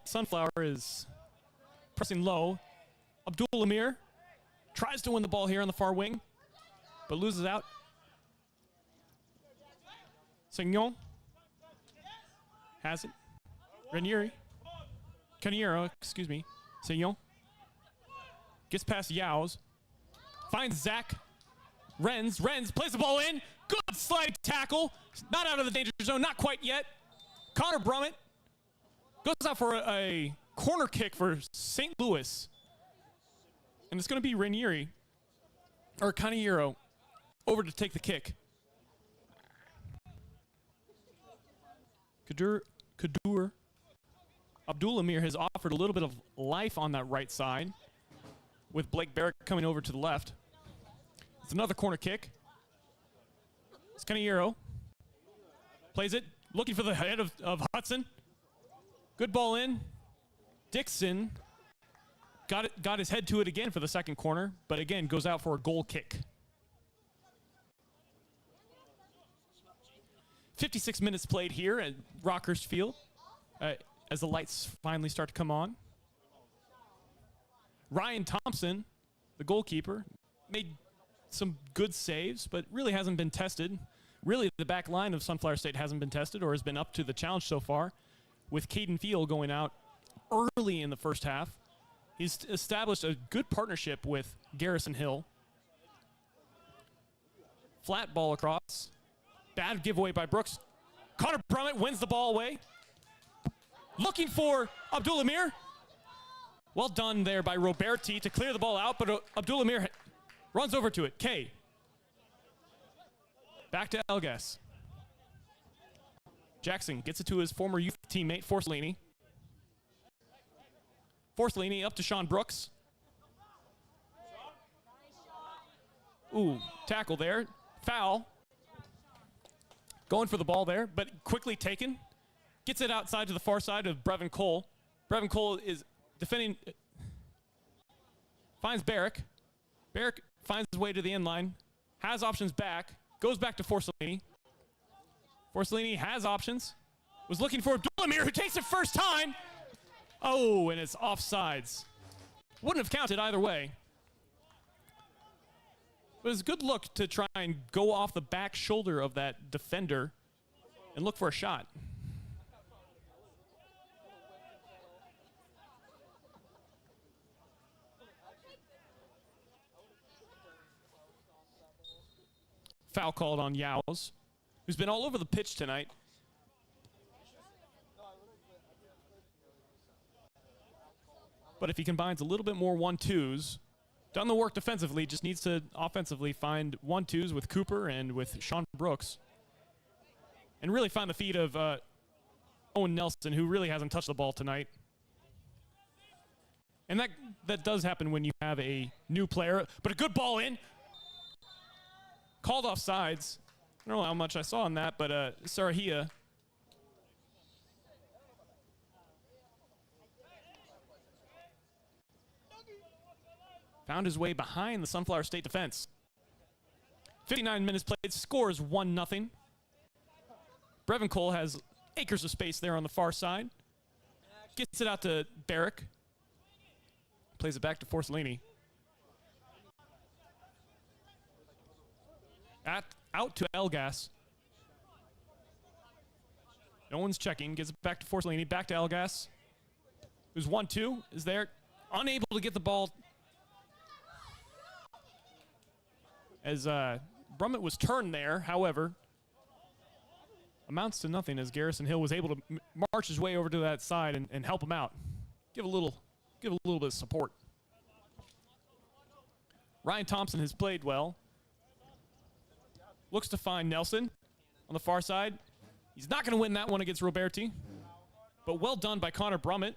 Sunflower is pressing low. Abdul Amir tries to win the ball here on the far wing, but loses out. Signon has it. Ranieri Caniero, excuse me. Seignon. Gets past Yaos. Finds Zach. Renz plays the ball in. Good sliding tackle. Not out of the danger zone, not quite yet. Connor Brummett goes out for a corner kick for St. Louis. And it's going to be Ranieri, or Caniero, over to take the kick. Kadur Abdulamir has offered a little bit of life on that right side, with Blake Barrett coming over to the left. It's another corner kick. It's Caniero. Plays it, looking for the head of Hudson. Good ball in. Dixon got his head to it again for the second corner, but again goes out for a goal kick. 56 minutes played here at Rockhurst Field as the lights finally start to come on. Ryan Thompson, the goalkeeper, made some good saves, but really hasn't been tested. Really, the back line of Sunflower State hasn't been tested or has been up to the challenge so far, with Caden Field going out early in the first half. He's established a good partnership with Garrison Hill. Flat ball across. Bad giveaway by Brooks. Connor Brummett wins the ball away. Looking for Abdulamir. Well done there by Roberti to clear the ball out, but Abdulamir runs over to it. K. Back to Elgas. Jackson gets it to his former youth teammate, Forcellini. Forcellini up to Sean Brooks. Ooh, tackle there. Foul. Going for the ball there, but quickly taken. Gets it outside to the far side of Brevin Cole. Brevin Cole is defending. Finds Barrick. Barrick finds his way to the end line. Has options back. Goes back to Forcellini. Forcellini has options. Was looking for Abdulamir, who takes it first time. Oh, and it's offsides. Wouldn't have counted either way. But it's a good look to try and go off the back shoulder of that defender and look for a shot. Foul called on Yaos, who's been all over the pitch tonight. But if he combines a little bit more 1-2s, done the work defensively, just needs to offensively find 1-2s with Cooper and with Sean Brooks. And really find the feet of Owen Nelson, who really hasn't touched the ball tonight. And that does happen when you have a new player. But a good ball in. Called off sides. I don't know how much I saw on that, but Sarahia found his way behind the Sunflower State defense. 59 minutes played, scores 1-0. Brevin Cole has acres of space there on the far side. Gets it out to Barrick. Plays it back to Forcellini. Out to Elgas. No one's checking. Gets it back to Forcellini. Back to Elgas. Who's 1-2. Is there. Unable to get the ball. As Brummett was turned there, however, amounts to nothing as Garrison Hill was able to march his way over to that side and help him out. Give a little bit of support. Ryan Thompson has played well. Looks to find Nelson on the far side. He's not going to win that one against Roberti, but well done by Connor Brummett.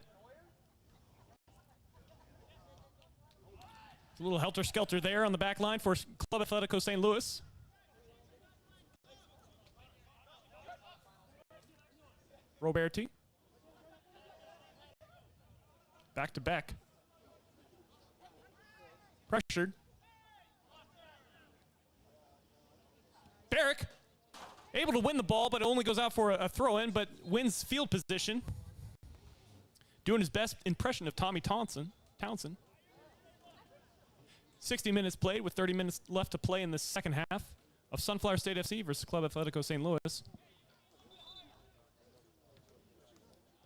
A little helter-skelter there on the back line for Club Atletico St. Louis. Roberti. Back to Beck. Pressured. Barrick, able to win the ball, but only goes out for a throw-in, but wins field position. Doing his best impression of Tommy Townsend. 60 minutes played with 30 minutes left to play in the second half of Sunflower State FC versus Club Atletico St. Louis.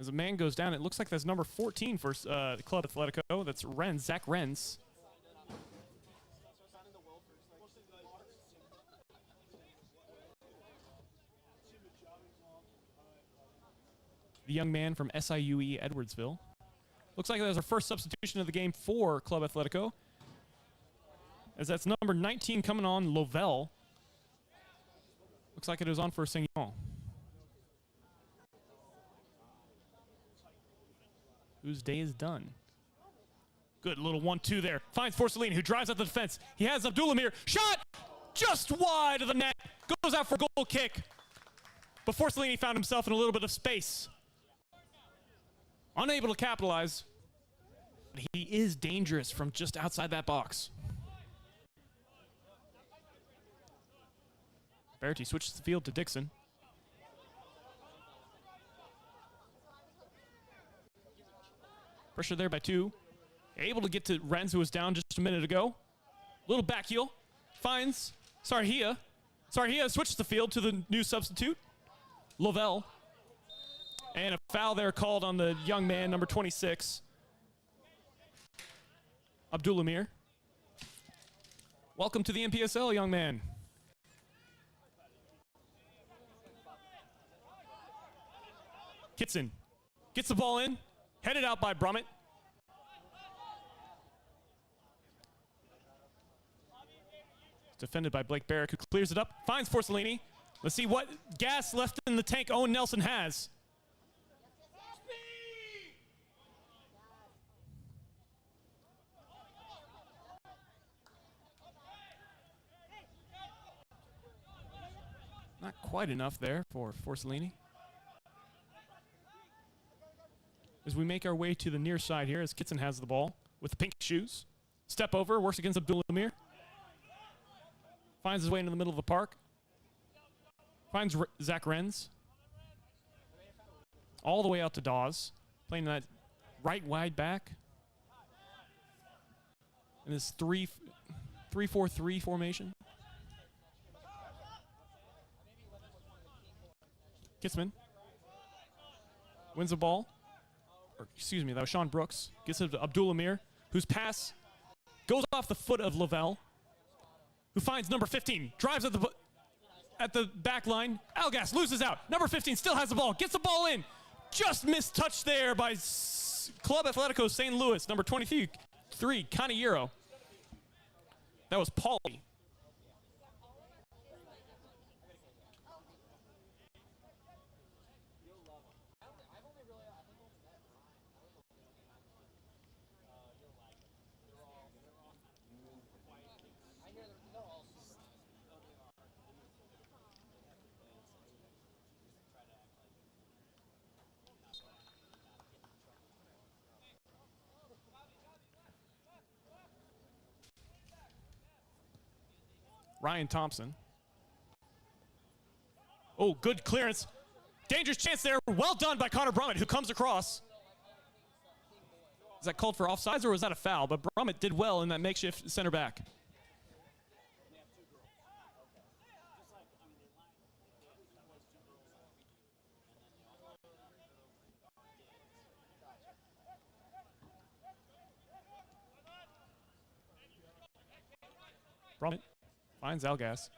As a man goes down, it looks like that's number 14 for Club Atletico. That's Renz, Zach Renz. The young man from SIUE Edwardsville. Looks like that was our first substitution of the game for Club Atletico. As that's number 19 coming on, Lovell. Looks like it was on for Saignon. Whose day is done. Good little 1-2 there. Finds Forcellini, who drives out the defense. He has Abdulamir. Shot! Just wide of the net. Goes out for a goal kick. But Forcellini found himself in a little bit of space. Unable to capitalize. But he is dangerous from just outside that box. Berti switches the field to Dixon. Pressure there by 2. Able to get to Renz, who was down just a minute ago. Little back heel. Finds Sarhia. Sarhia switches the field to the new substitute, Lovell. And a foul there called on the young man, number 26, Abdulamir. Welcome to the NPSL, young man. Kitson gets the ball in, headed out by Brummett. Defended by Blake Barrick, who clears it up, finds Forcellini. Let's see what gas left in the tank Owen Nelson has. Not quite enough there for Forcellini. As we make our way to the near side here, as Kitson has the ball with the pink shoes. Step over, works against Abdulamir. Finds his way into the middle of the park. Finds Zach Renz. All the way out to Dawes. Playing that right wide back. In this 3-4-3 formation. Kissman wins the ball. Or, excuse me, that was Sean Brooks. Gets it to Abdulamir, whose pass goes off the foot of Lovell, who finds number 15, drives at the back line. Algas loses out. Number 15 still has the ball, gets the ball in. Just missed touch there by Club Atletico St. Louis, number 23, Canillero. That was Pauly. Ryan Thompson. Oh, good clearance. Dangerous chance there. Well done by Connor Brummett, who comes across. Is that called for offsides or was that a foul? But Brummett did well in that makeshift center back. Brummett finds Algas.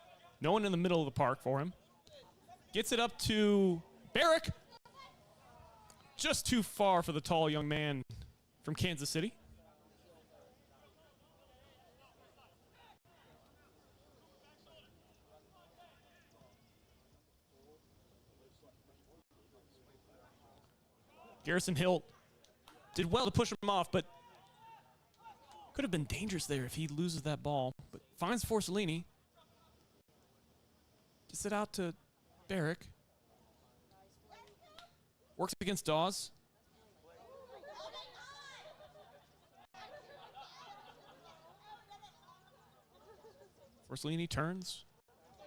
No one in the middle of the park for him. Gets it up to Barrick. Just too far for the tall young man from Kansas City. Garrison Hill did well to push him off, but could have been dangerous there if he loses that ball. But finds Forcellini. Gets it out to Barrick. Works against Dawes. Forcellini turns.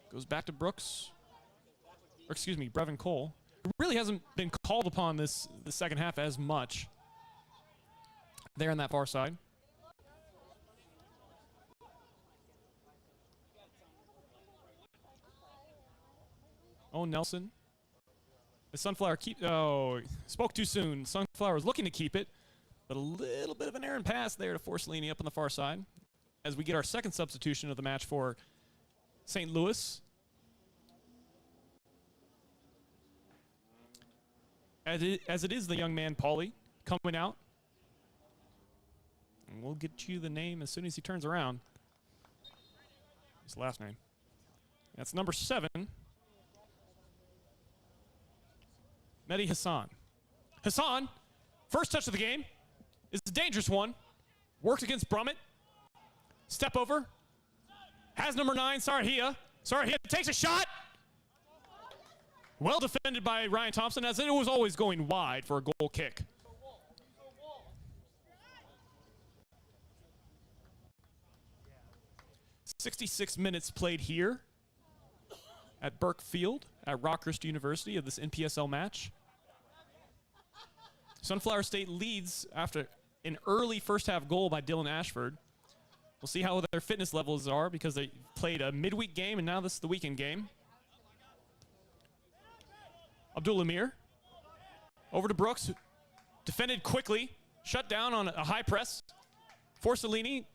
Goes back to Brooks. Or excuse me, Brevin Cole. Really hasn't been called upon the second half as much. There on that far side. Oh, Nelson. The Sunflower spoke too soon. Sunflower was looking to keep it, but a little bit of an errant pass there to force Leany up on the far side. As we get our second substitution of the match for St. Louis. As it is the young man, Pauly, coming out. And we'll get you the name as soon as he turns around. His last name. That's number 7. Mehdi Hassan. Hassan, first touch of the game, is a dangerous one. Works against Brummett. Step over. Has number 9, Sarahia. Sarahia takes a shot. Well defended by Ryan Thompson, as it was always going wide for a goal kick. "66 minutes played here at Bourke Field at Rockhurst University of this NPSL match. Sunflower State leads after an early first half goal by Dylan Ashford. We'll see how their fitness levels are because they played a midweek game and now this is the weekend game. Abdul Amir over to Brooks, defended quickly, shut down on a high press. Forcellini.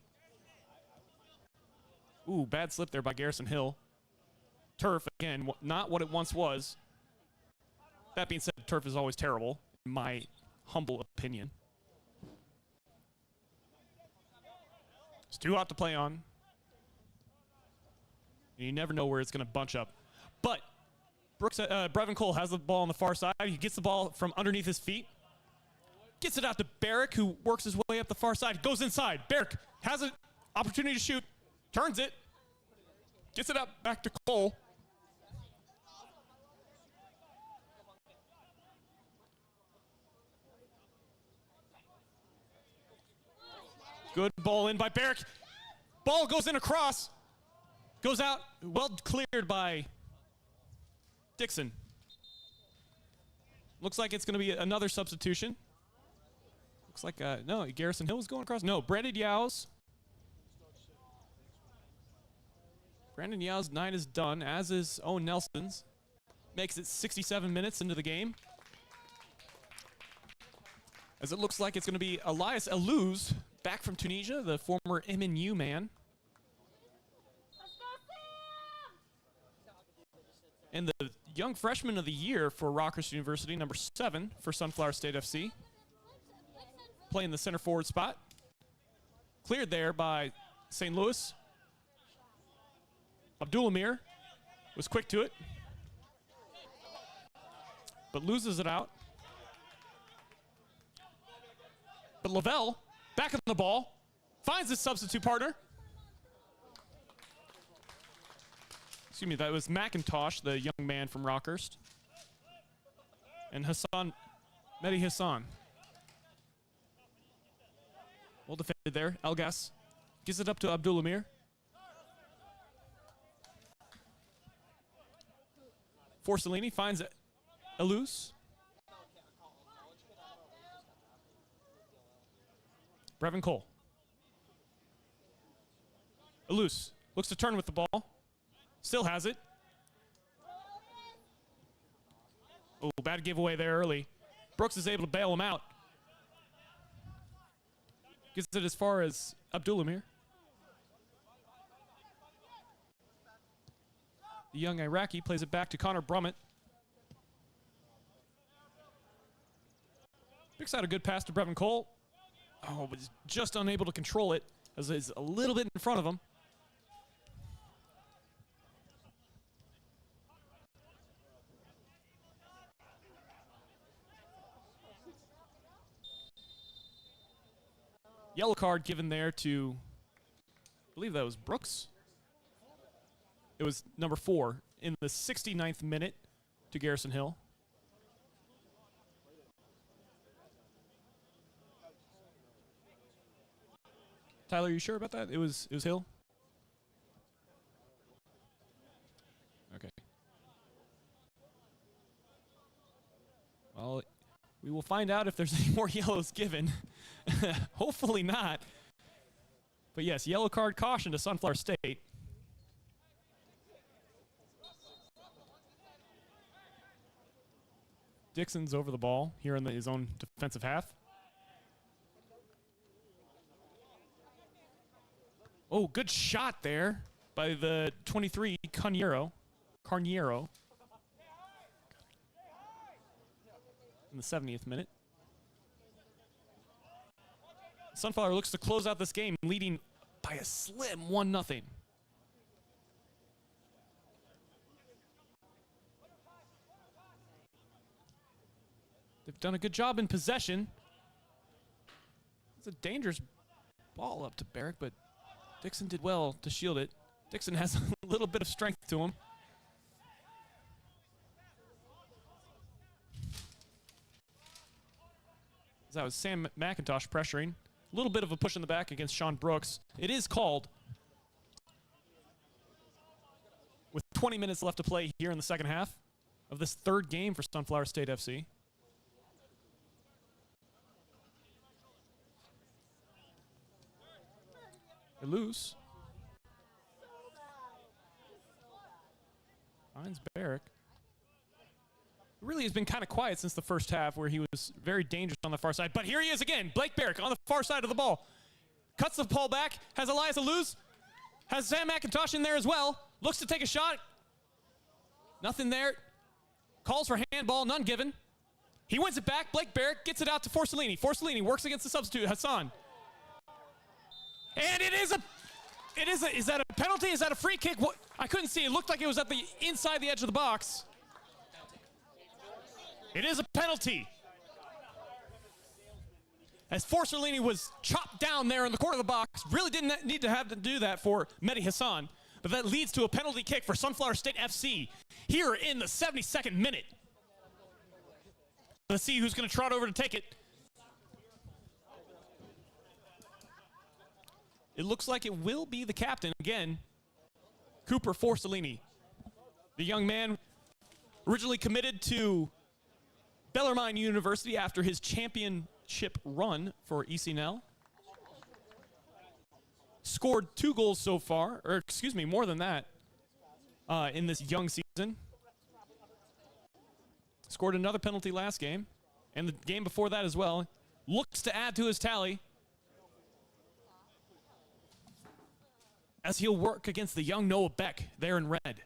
Ooh, bad slip there by Garrison Hill. Turf, again, not what it once was. That being said, turf is always terrible, in my humble opinion. It's too hot to play on. And you never know where it's going to bunch up. But Brevin Cole has the ball on the far side. He gets the ball from underneath his feet. Gets it out to Barrick, who works his way up the far side. Goes inside. Barrick has an opportunity to shoot. Turns it. Gets it up back to Cole. Good ball in by Barrick. Ball goes in across. Goes out. Well cleared by Dixon. Looks like it's going to be another substitution. Looks like, no, Garrison Hill is going across. No, Brandon Yow's. Brandon Yow's night is done, as is Owen Nelson's. Makes it 67 minutes into the game. As it looks like it's going to be Elias Alouz, back from Tunisia, the former MNU man. And the young freshman of the year for Rockhurst University, number 7 for Sunflower State FC. Playing the center forward spot. Cleared there by St. Louis. Abdul Amir was quick to it, but loses it out. But Lavelle, back on the ball, finds his substitute partner. Excuse me, that was McIntosh, the young man from Rockhurst. And Hassan, Mehdi Hassan. Well defended there. Elgas gives it up to Abdul Amir. Forcellini finds Alouz. Brevin Cole. Alouz looks to turn with the ball. Still has it. Oh, bad giveaway there early. Brooks is able to bail him out. Gets it as far as Abdul Amir. The young Iraqi plays it back to Connor Brummett. Picks out a good pass to Brevin Cole. Oh, but he's just unable to control it as he's a little bit in front of him. Yellow card given there to, I believe that was Brooks. It was number 4 in the 69th minute to Garrison Hill. Tyler, you sure about that? It was Hill? Okay. Well, we will find out if there's any more yellows given. Hopefully not. But yes, yellow card caution to Sunflower State. Dixon's over the ball here in his own defensive half. Oh, good shot there by the 23, Carniero. In the 70th minute. Sunflower looks to close out this game, leading by a slim 1-0. They've done a good job in possession. It's a dangerous ball up to Bourke, but Dixon did well to shield it. Dixon has a little bit of strength to him. That was Sam McIntosh pressuring. A little bit of a push in the back against Sean Brooks. It is called. With 20 minutes left to play here in the second half of this third game for Sunflower State FC. They lose. Finds Bourke. Really has been kind of quiet since the first half, where he was very dangerous on the far side. But here he is again, Blake Bourke on the far side of the ball. Cuts the ball back, has Elias Aluz, has Sam McIntosh in there as well. Looks to take a shot. Nothing there. Calls for handball, none given. He wins it back. Blake Bourke gets it out to Forcellini. Forcellini works against the substitute, Hassan. And is that a penalty? Is that a free kick? What? I couldn't see. It looked like it was at the inside the edge of the box. It is a penalty. As Forcellini was chopped down there in the corner of the box, really didn't need to have to do that for Mehdi Hassan, but that leads to a penalty kick for Sunflower State FC here in the 72nd minute. Let's see who's going to trot over to take it. It looks like it will be the captain again, Cooper Forcellini. The young man originally committed to Bellarmine University after his championship run for ECNL. Scored 2 goals so far, or excuse me, more than that, in this young season. Scored another penalty last game, and the game before that as well. Looks to add to his tally as he'll work against the young Noah Beck there in red.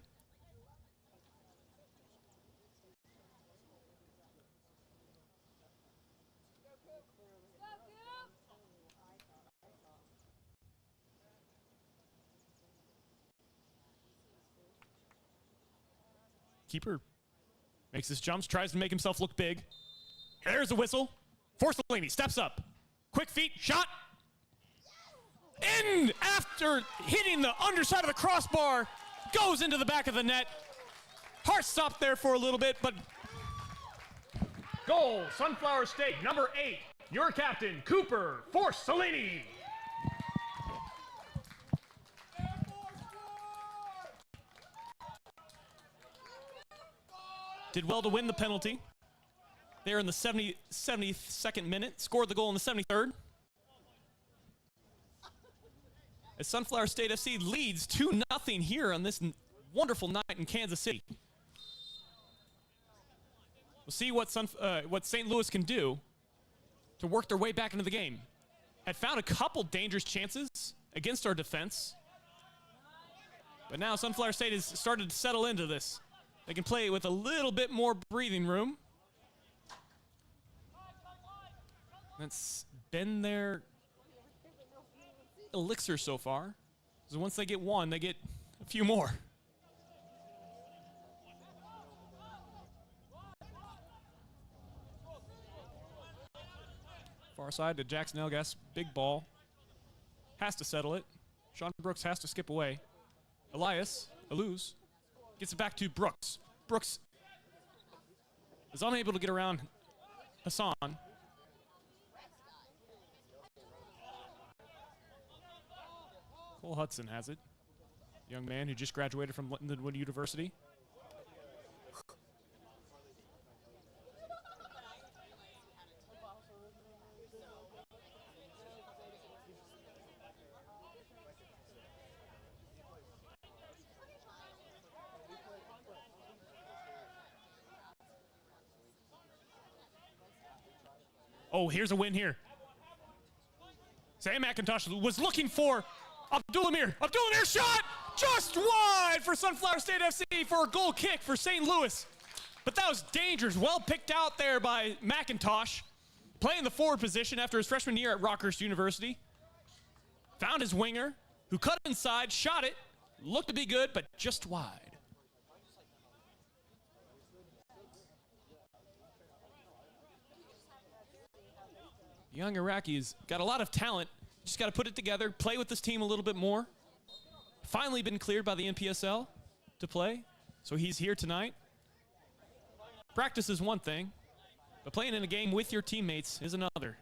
Keeper makes his jumps, tries to make himself look big. There's a whistle. Forcellini steps up. Quick feet, shot. In after hitting the underside of the crossbar. Goes into the back of the net. Heart stopped there for a little bit, but goal, Sunflower State, number 8. Your captain, Cooper Forcellini. Did well to win the penalty. There in the 72nd minute. Scored the goal in the 73rd. As Sunflower State FC leads 2-0 here on this wonderful night in Kansas City. We'll see what St. Louis can do to work their way back into the game. Had found a couple dangerous chances against our defense. But now Sunflower State has started to settle into this. They can play with a little bit more breathing room. That's been their elixir so far. So once they get one, they get a few more. Far side to Jackson Elgas. Big ball. Has to settle it. Sean Brooks has to skip away. Elias Aluz gets it back to Brooks. Brooks is unable to get around Hassan. Cole Hudson has it. Young man who just graduated from Lindenwood University. Oh, here's a win here. Sam McIntosh was looking for Abdul-Amir. Abdul-Amir shot just wide for Sunflower State FC for a goal kick for St. Louis. But that was dangerous. Well picked out there by McIntosh. Playing the forward position after his freshman year at Rockhurst University. Found his winger, who cut inside, shot it. Looked to be good, but just wide. The young Iraqis got a lot of talent. Just got to put it together, play with this team a little bit more. Finally been cleared by the NPSL to play, so he's here tonight. Practice is one thing, but playing in a game with your teammates is another.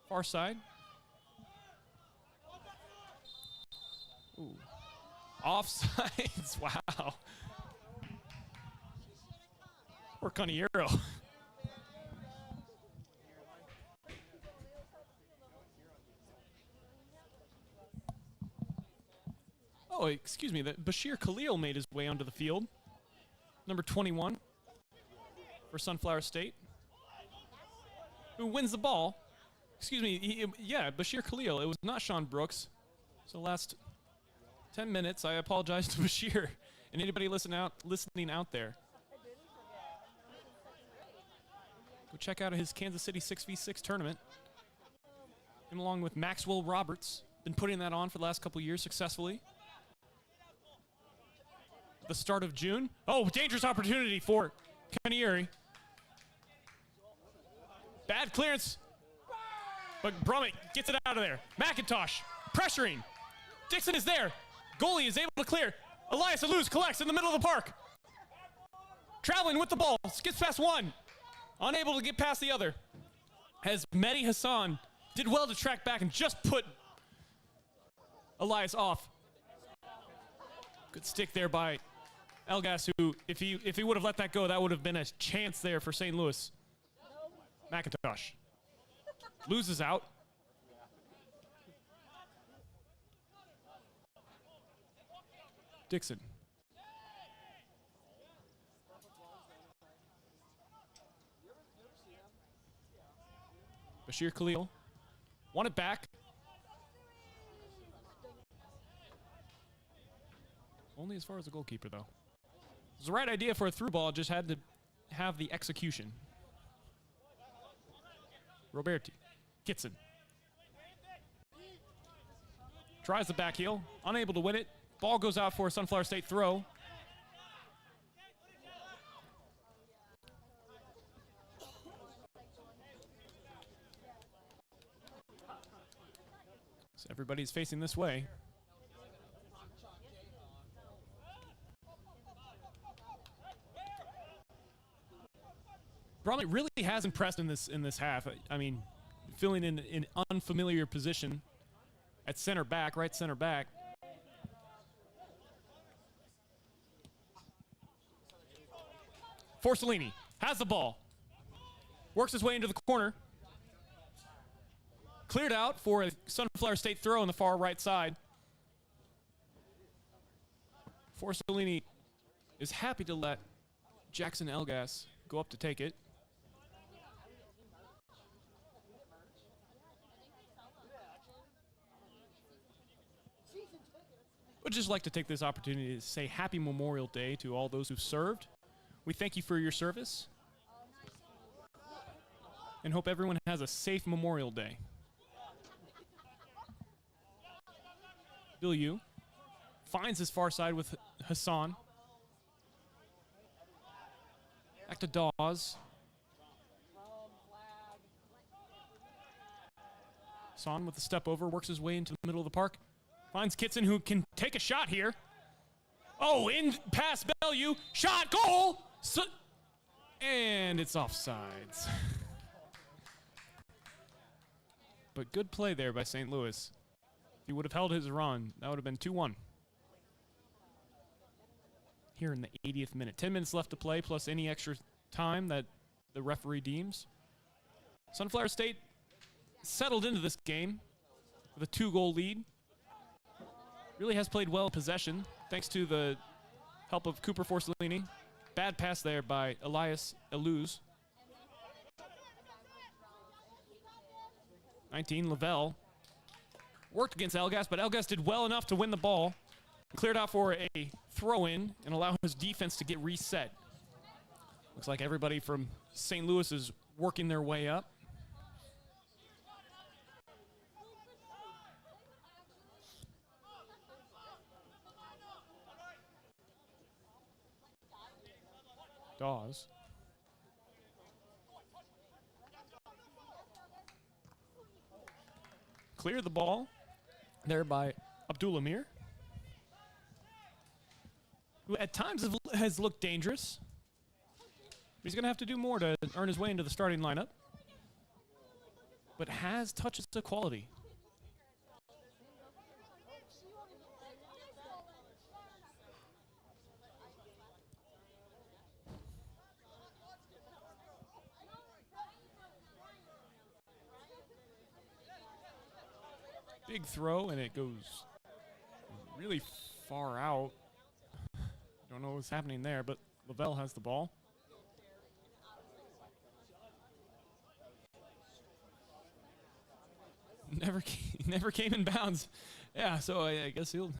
Far side. Ooh. Offsides. Wow. Or Caniero. Oh, excuse me. Bashir Khalil made his way onto the field. Number 21 for Sunflower State. Who wins the ball? Excuse me. Yeah, Bashir Khalil. It was not Sean Brooks. So last 10 minutes, I apologize to Bashir and anybody listening out there. Go check out his Kansas City 6v6 tournament. Him along with Maxwell Roberts. Been putting that on for the last couple years successfully. The start of June. Oh, dangerous opportunity for Canieri. Bad clearance. But Brummett gets it out of there. McIntosh pressuring. Dixon is there. Goalie is able to clear. Elias Alous collects in the middle of the park. Traveling with the ball. Skips past one. Unable to get past the other. As Mehdi Hassan did well to track back and just put Elias off. Good stick there by Elgas, who, if he would have let that go, that would have been a chance there for St. Louis. McIntosh loses out. Dixon. Bashir Khalil. Won it back. Only as far as the goalkeeper, though. It was the right idea for a through ball, just had to have the execution. Roberti. Kitson. Tries the back heel. Unable to win it. Ball goes out for a Sunflower State throw. So everybody's facing this way. Bromley really has impressed in this half. I mean, filling in an unfamiliar position at center back, right center back. Forcellini has the ball. Works his way into the corner. Cleared out for a Sunflower State throw on the far right side. Forcellini is happy to let Jackson Elgas go up to take it. Would just like to take this opportunity to say Happy Memorial Day to all those who've served. We thank you for your service and hope everyone has a safe Memorial Day. Bill Yu finds his far side with Hassan. Back to Dawes. Hassan with the step over, works his way into the middle of the park. Finds Kitson, who can take a shot here. Oh, in past Bellew. Shot, goal! And it's offsides. But good play there by St. Louis. If he would have held his run, that would have been 2-1. Here in the 80th minute. 10 minutes left to play, plus any extra time that the referee deems. Sunflower State settled into this game with a 2-goal lead. Really has played well in possession, thanks to the help of Cooper Forcellini. Bad pass there by Elias Eluz. 19, Lavelle. Worked against Elgas, but Elgas did well enough to win the ball. Cleared out for a throw-in and allow his defense to get reset. Looks like everybody from St. Louis is working their way up. Dawes. Cleared the ball there by Abdul-Amir, who at times has looked dangerous. He's going to have to do more to earn his way into the starting lineup, but has touches of quality. Big throw, and it goes really far out. Don't know what's happening there, but Lavelle has the ball. Never came in bounds. Yeah, so I guess he'll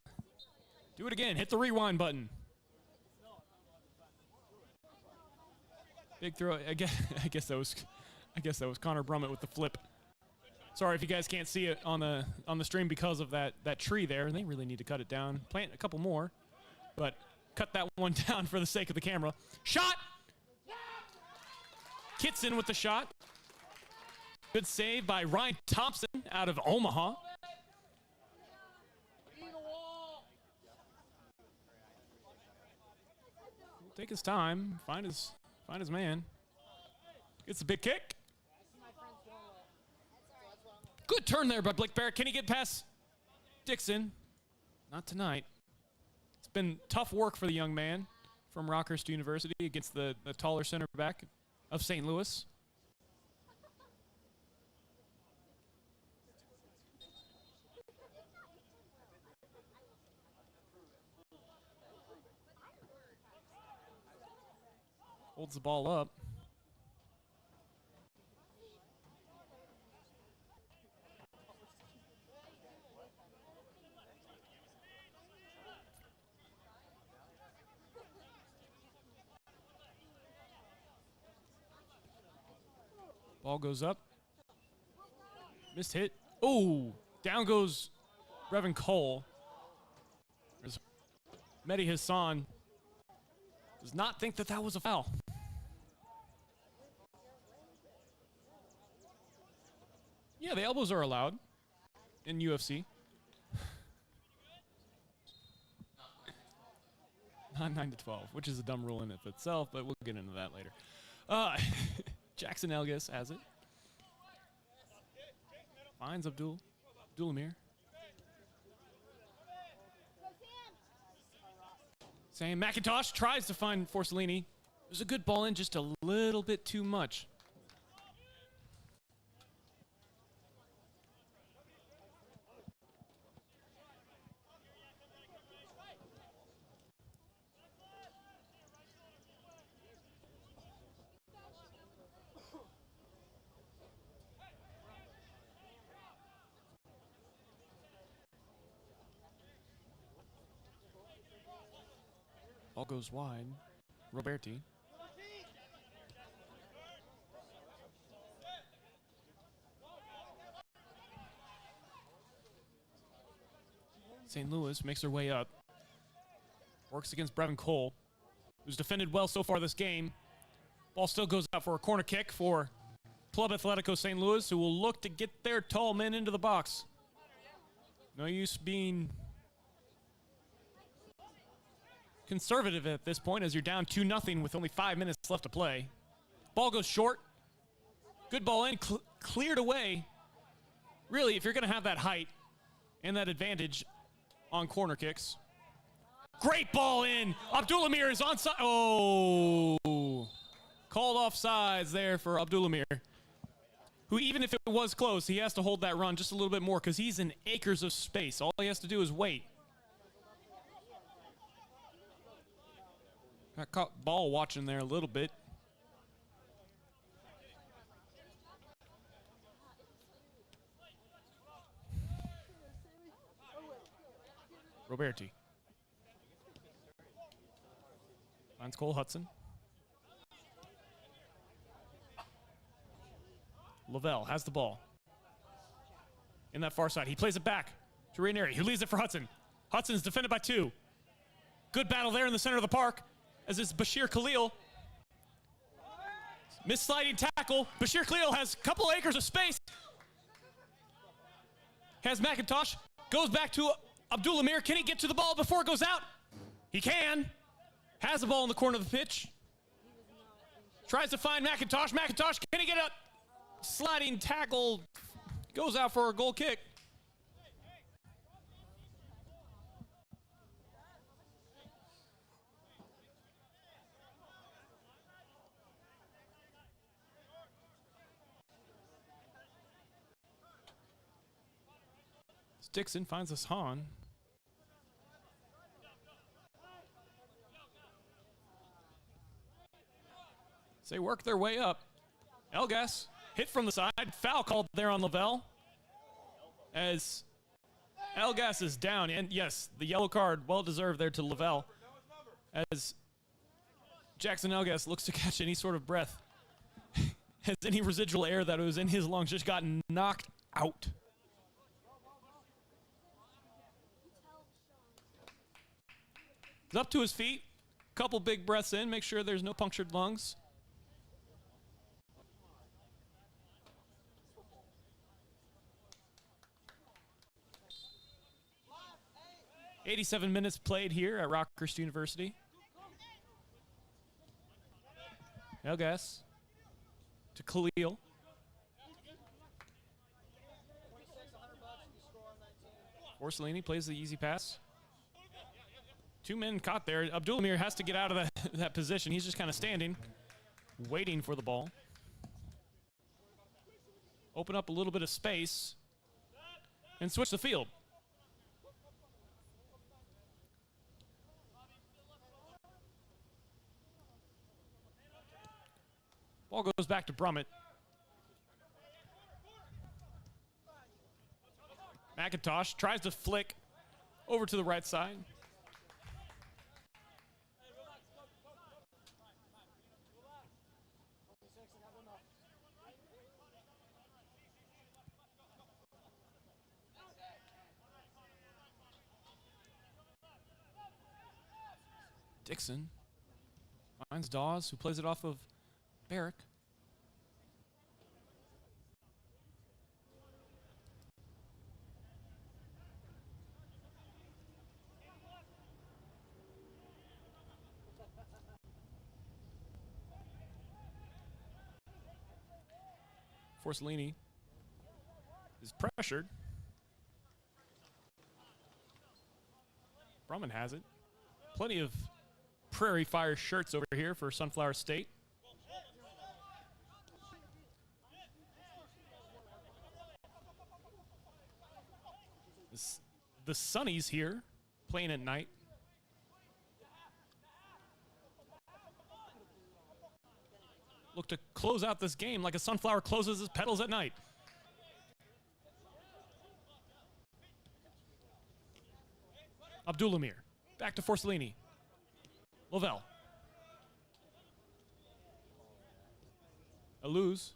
do it again. Hit the rewind button. Big throw. I guess that was Connor Brummett with the flip. Sorry if you guys can't see it on the stream because of that tree there, and they really need to cut it down. Plant a couple more, but cut that one down for the sake of the camera. Shot! Kitson with the shot. Good save by Ryan Thompson out of Omaha. Take his time, find his man. Gets a big kick. Good turn there by Blake Barrett. Can he get past Dixon? Not tonight. It's been tough work for the young man from Rockhurst University against the taller center back of St. Louis. Holds the ball up. Ball goes up. Missed hit. Oh, down goes Brevin Cole. Mehdi Hassan does not think that was a foul. Yeah, the elbows are allowed in UFC. Not 9 to 12, which is a dumb rule in it itself, but we'll get into that later. Jackson Elgas has it. Finds Abdul-Amir. Sam McIntosh tries to find Forcellini. It was a good ball in, just a little bit too much. Ball goes wide. Roberti. St. Louis makes their way up. Works against Brevin Cole, who's defended well so far this game. Ball still goes out for a corner kick for Club Atletico St. Louis, who will look to get their tall men into the box. No use being conservative at this point as you're down 2-0 with only 5 minutes left to play. Ball goes short. Good ball in, cleared away. Really, if you're going to have that height and that advantage on corner kicks. Great ball in. Abdul-Amir is onside. Oh, called offsides there for Abdul-Amir, who even if it was close, he has to hold that run just a little bit more because he's in acres of space. All he has to do is wait. Got caught ball watching there a little bit. Roberti. Finds Cole Hudson. Lavelle has the ball. In that far side, he plays it back to Ranieri, who leaves it for Hudson. Hudson's defended by 2. Good battle there in the center of the park, as is Bashir Khalil. Missliding tackle. Bashir Khalil has a couple acres of space. Has McIntosh. Goes back to Abdul Amir. Can he get to the ball before it goes out? He can. Has the ball in the corner of the pitch. Tries to find McIntosh. McIntosh, can he get a sliding tackle? Goes out for a goal kick. Dixon finds us Han. They work their way up. Elgas hit from the side. Foul called there on Lavelle. As Elgas is down. And yes, the yellow card, well deserved there to Lavelle. As Jackson Elgas looks to catch any sort of breath. As any residual air that was in his lungs just got knocked out. He's up to his feet. Couple big breaths in. Make sure there's no punctured lungs. "87 minutes played here at Rockhurst University. Elgas to Khalil. Orsolini plays the easy pass. 2 men caught there. Abdul Amir has to get out of that position. He's just kind of standing, waiting for the ball. Open up a little bit of space and switch the field. Ball goes back to Brummett. McIntosh tries to flick over to the right side. Dixon finds Dawes, who plays it off of Bourke. Forcellini is pressured. Brumman has it. Plenty of Prairie Fire shirts over here for Sunflower State. The Sunnies here playing at night. Look to close out this game like a sunflower closes its petals at night. Abdul Amir. Back to Forcellini. Lavelle. Aluz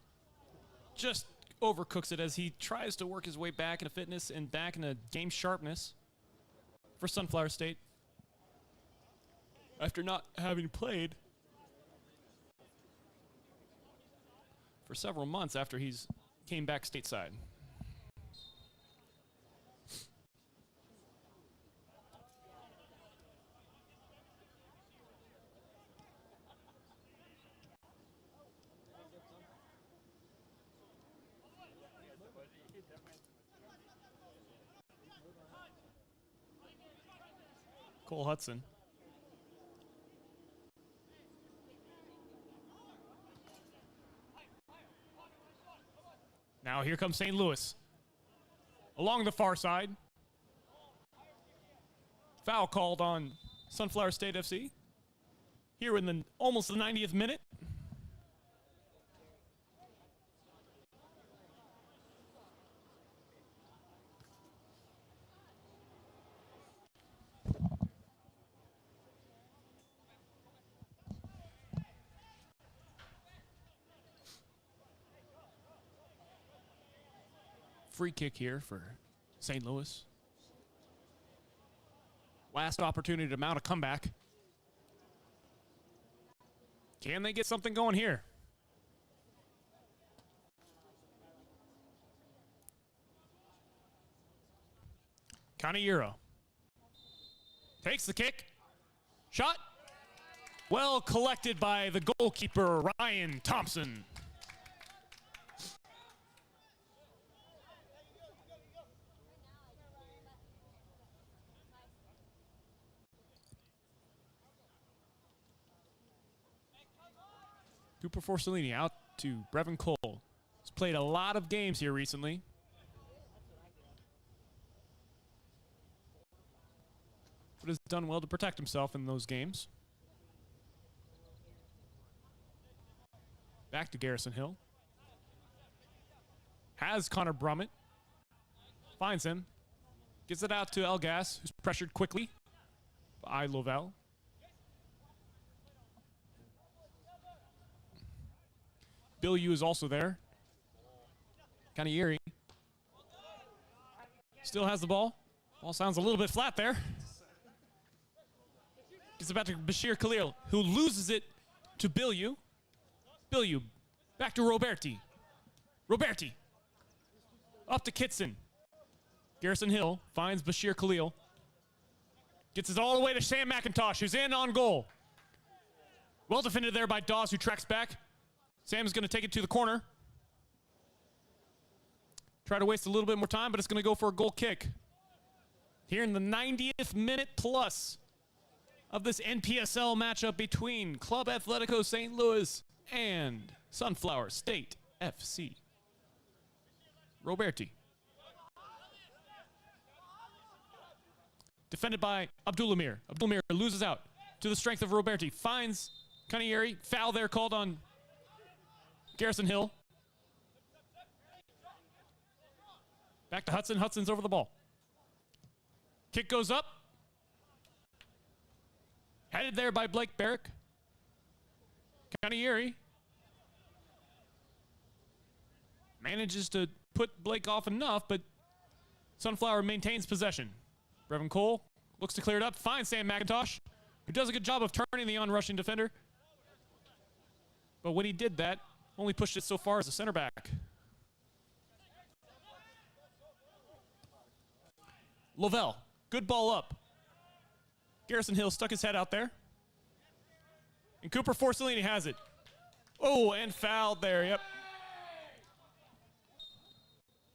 just overcooks it as he tries to work his way back into fitness and back into game sharpness for Sunflower State. After not having played for several months after he's came back stateside. Cole Hudson. Now here comes St. Louis. Along the far side. Foul called on Sunflower State FC. here in the almost the 90th minute. Free kick here for St. Louis. Last opportunity to mount a comeback. Can they get something going here? Kanehiro takes the kick. Shot. Well collected by the goalkeeper, Ryan Thompson. Cooper Forcellini out to Brevin Cole. He's played a lot of games here recently. But has done well to protect himself in those games. Back to Garrison Hill. Has Connor Brummett. Finds him. Gets it out to Elgas, who's pressured quickly by Lovell. Bill Yu is also there. Kanehiro still has the ball. Ball sounds a little bit flat there. Gets it back to Bashir Khalil, who loses it to Bill Yu. Bill Yu back to Roberti. Roberti up to Kitson. Garrison Hill finds Bashir Khalil. Gets it all the way to Sam McIntosh, who's in on goal. Well defended there by Dawes, who tracks back. Sam's going to take it to the corner. Try to waste a little bit more time, but it's going to go for a goal kick. Here in the 90th minute plus of this NPSL matchup between Club Atletico St. Louis and Sunflower State FC. Roberti. Defended by Abdulamir. Abdulamir loses out to the strength of Roberti. Finds Kanehiro. Foul there called on Garrison Hill. Back to Hudson. Hudson's over the ball. Kick goes up. Headed there by Blake Barrick. Kanehiro manages to put Blake off enough, but Sunflower maintains possession. Brevin Cole looks to clear it up. Finds Sam McIntosh, who does a good job of turning the on-rushing defender. But when he did that, only pushed it so far as a center back. Lovell, good ball up. Garrison Hill stuck his head out there. And Cooper Forcellini has it. Oh, and fouled there, yep.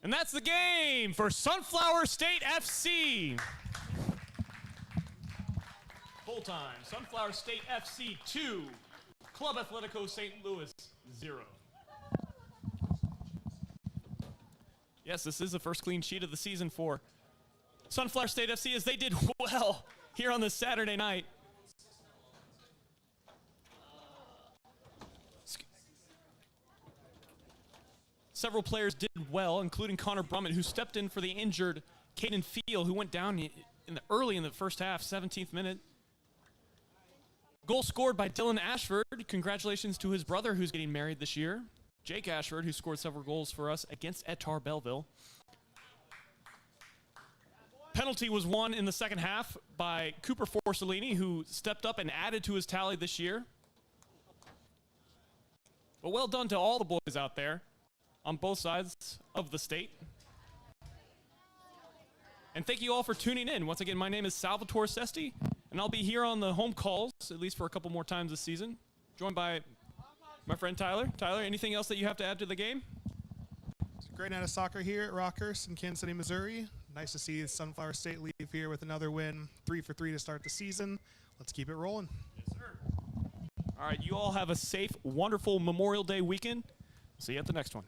And that's the game for Sunflower State FC. Full time, Sunflower State FC 2, Club Atletico St. Louis 0. Yes, this is the first clean sheet of the season for Sunflower State FC, as they did well here on this Saturday night. Several players did well, including Connor Brummett, who stepped in for the injured Caden Field, who went down early in the first half, 17th minute. Goal scored by Dylan Ashford. Congratulations to his brother, who's getting married this year, Jake Ashford, who scored several goals for us against Etar Belleville. Penalty was won in the second half by Cooper Forcellini, who stepped up and added to his tally this year. But well done to all the boys out there on both sides of the state. And thank you all for tuning in. Once again, my name is Salvatore Sesti, and I'll be here on the home calls, at least for a couple more times this season, joined by my friend Tyler. Tyler, anything else that you have to add to the game? It's a great night of soccer here at Rockhurst in Kansas City, Missouri. Nice to see Sunflower State leave here with another win, 3 for 3 to start the season. Let's keep it rolling. Yes, sir. All right, you all have a safe, wonderful Memorial Day weekend. See you at the next one.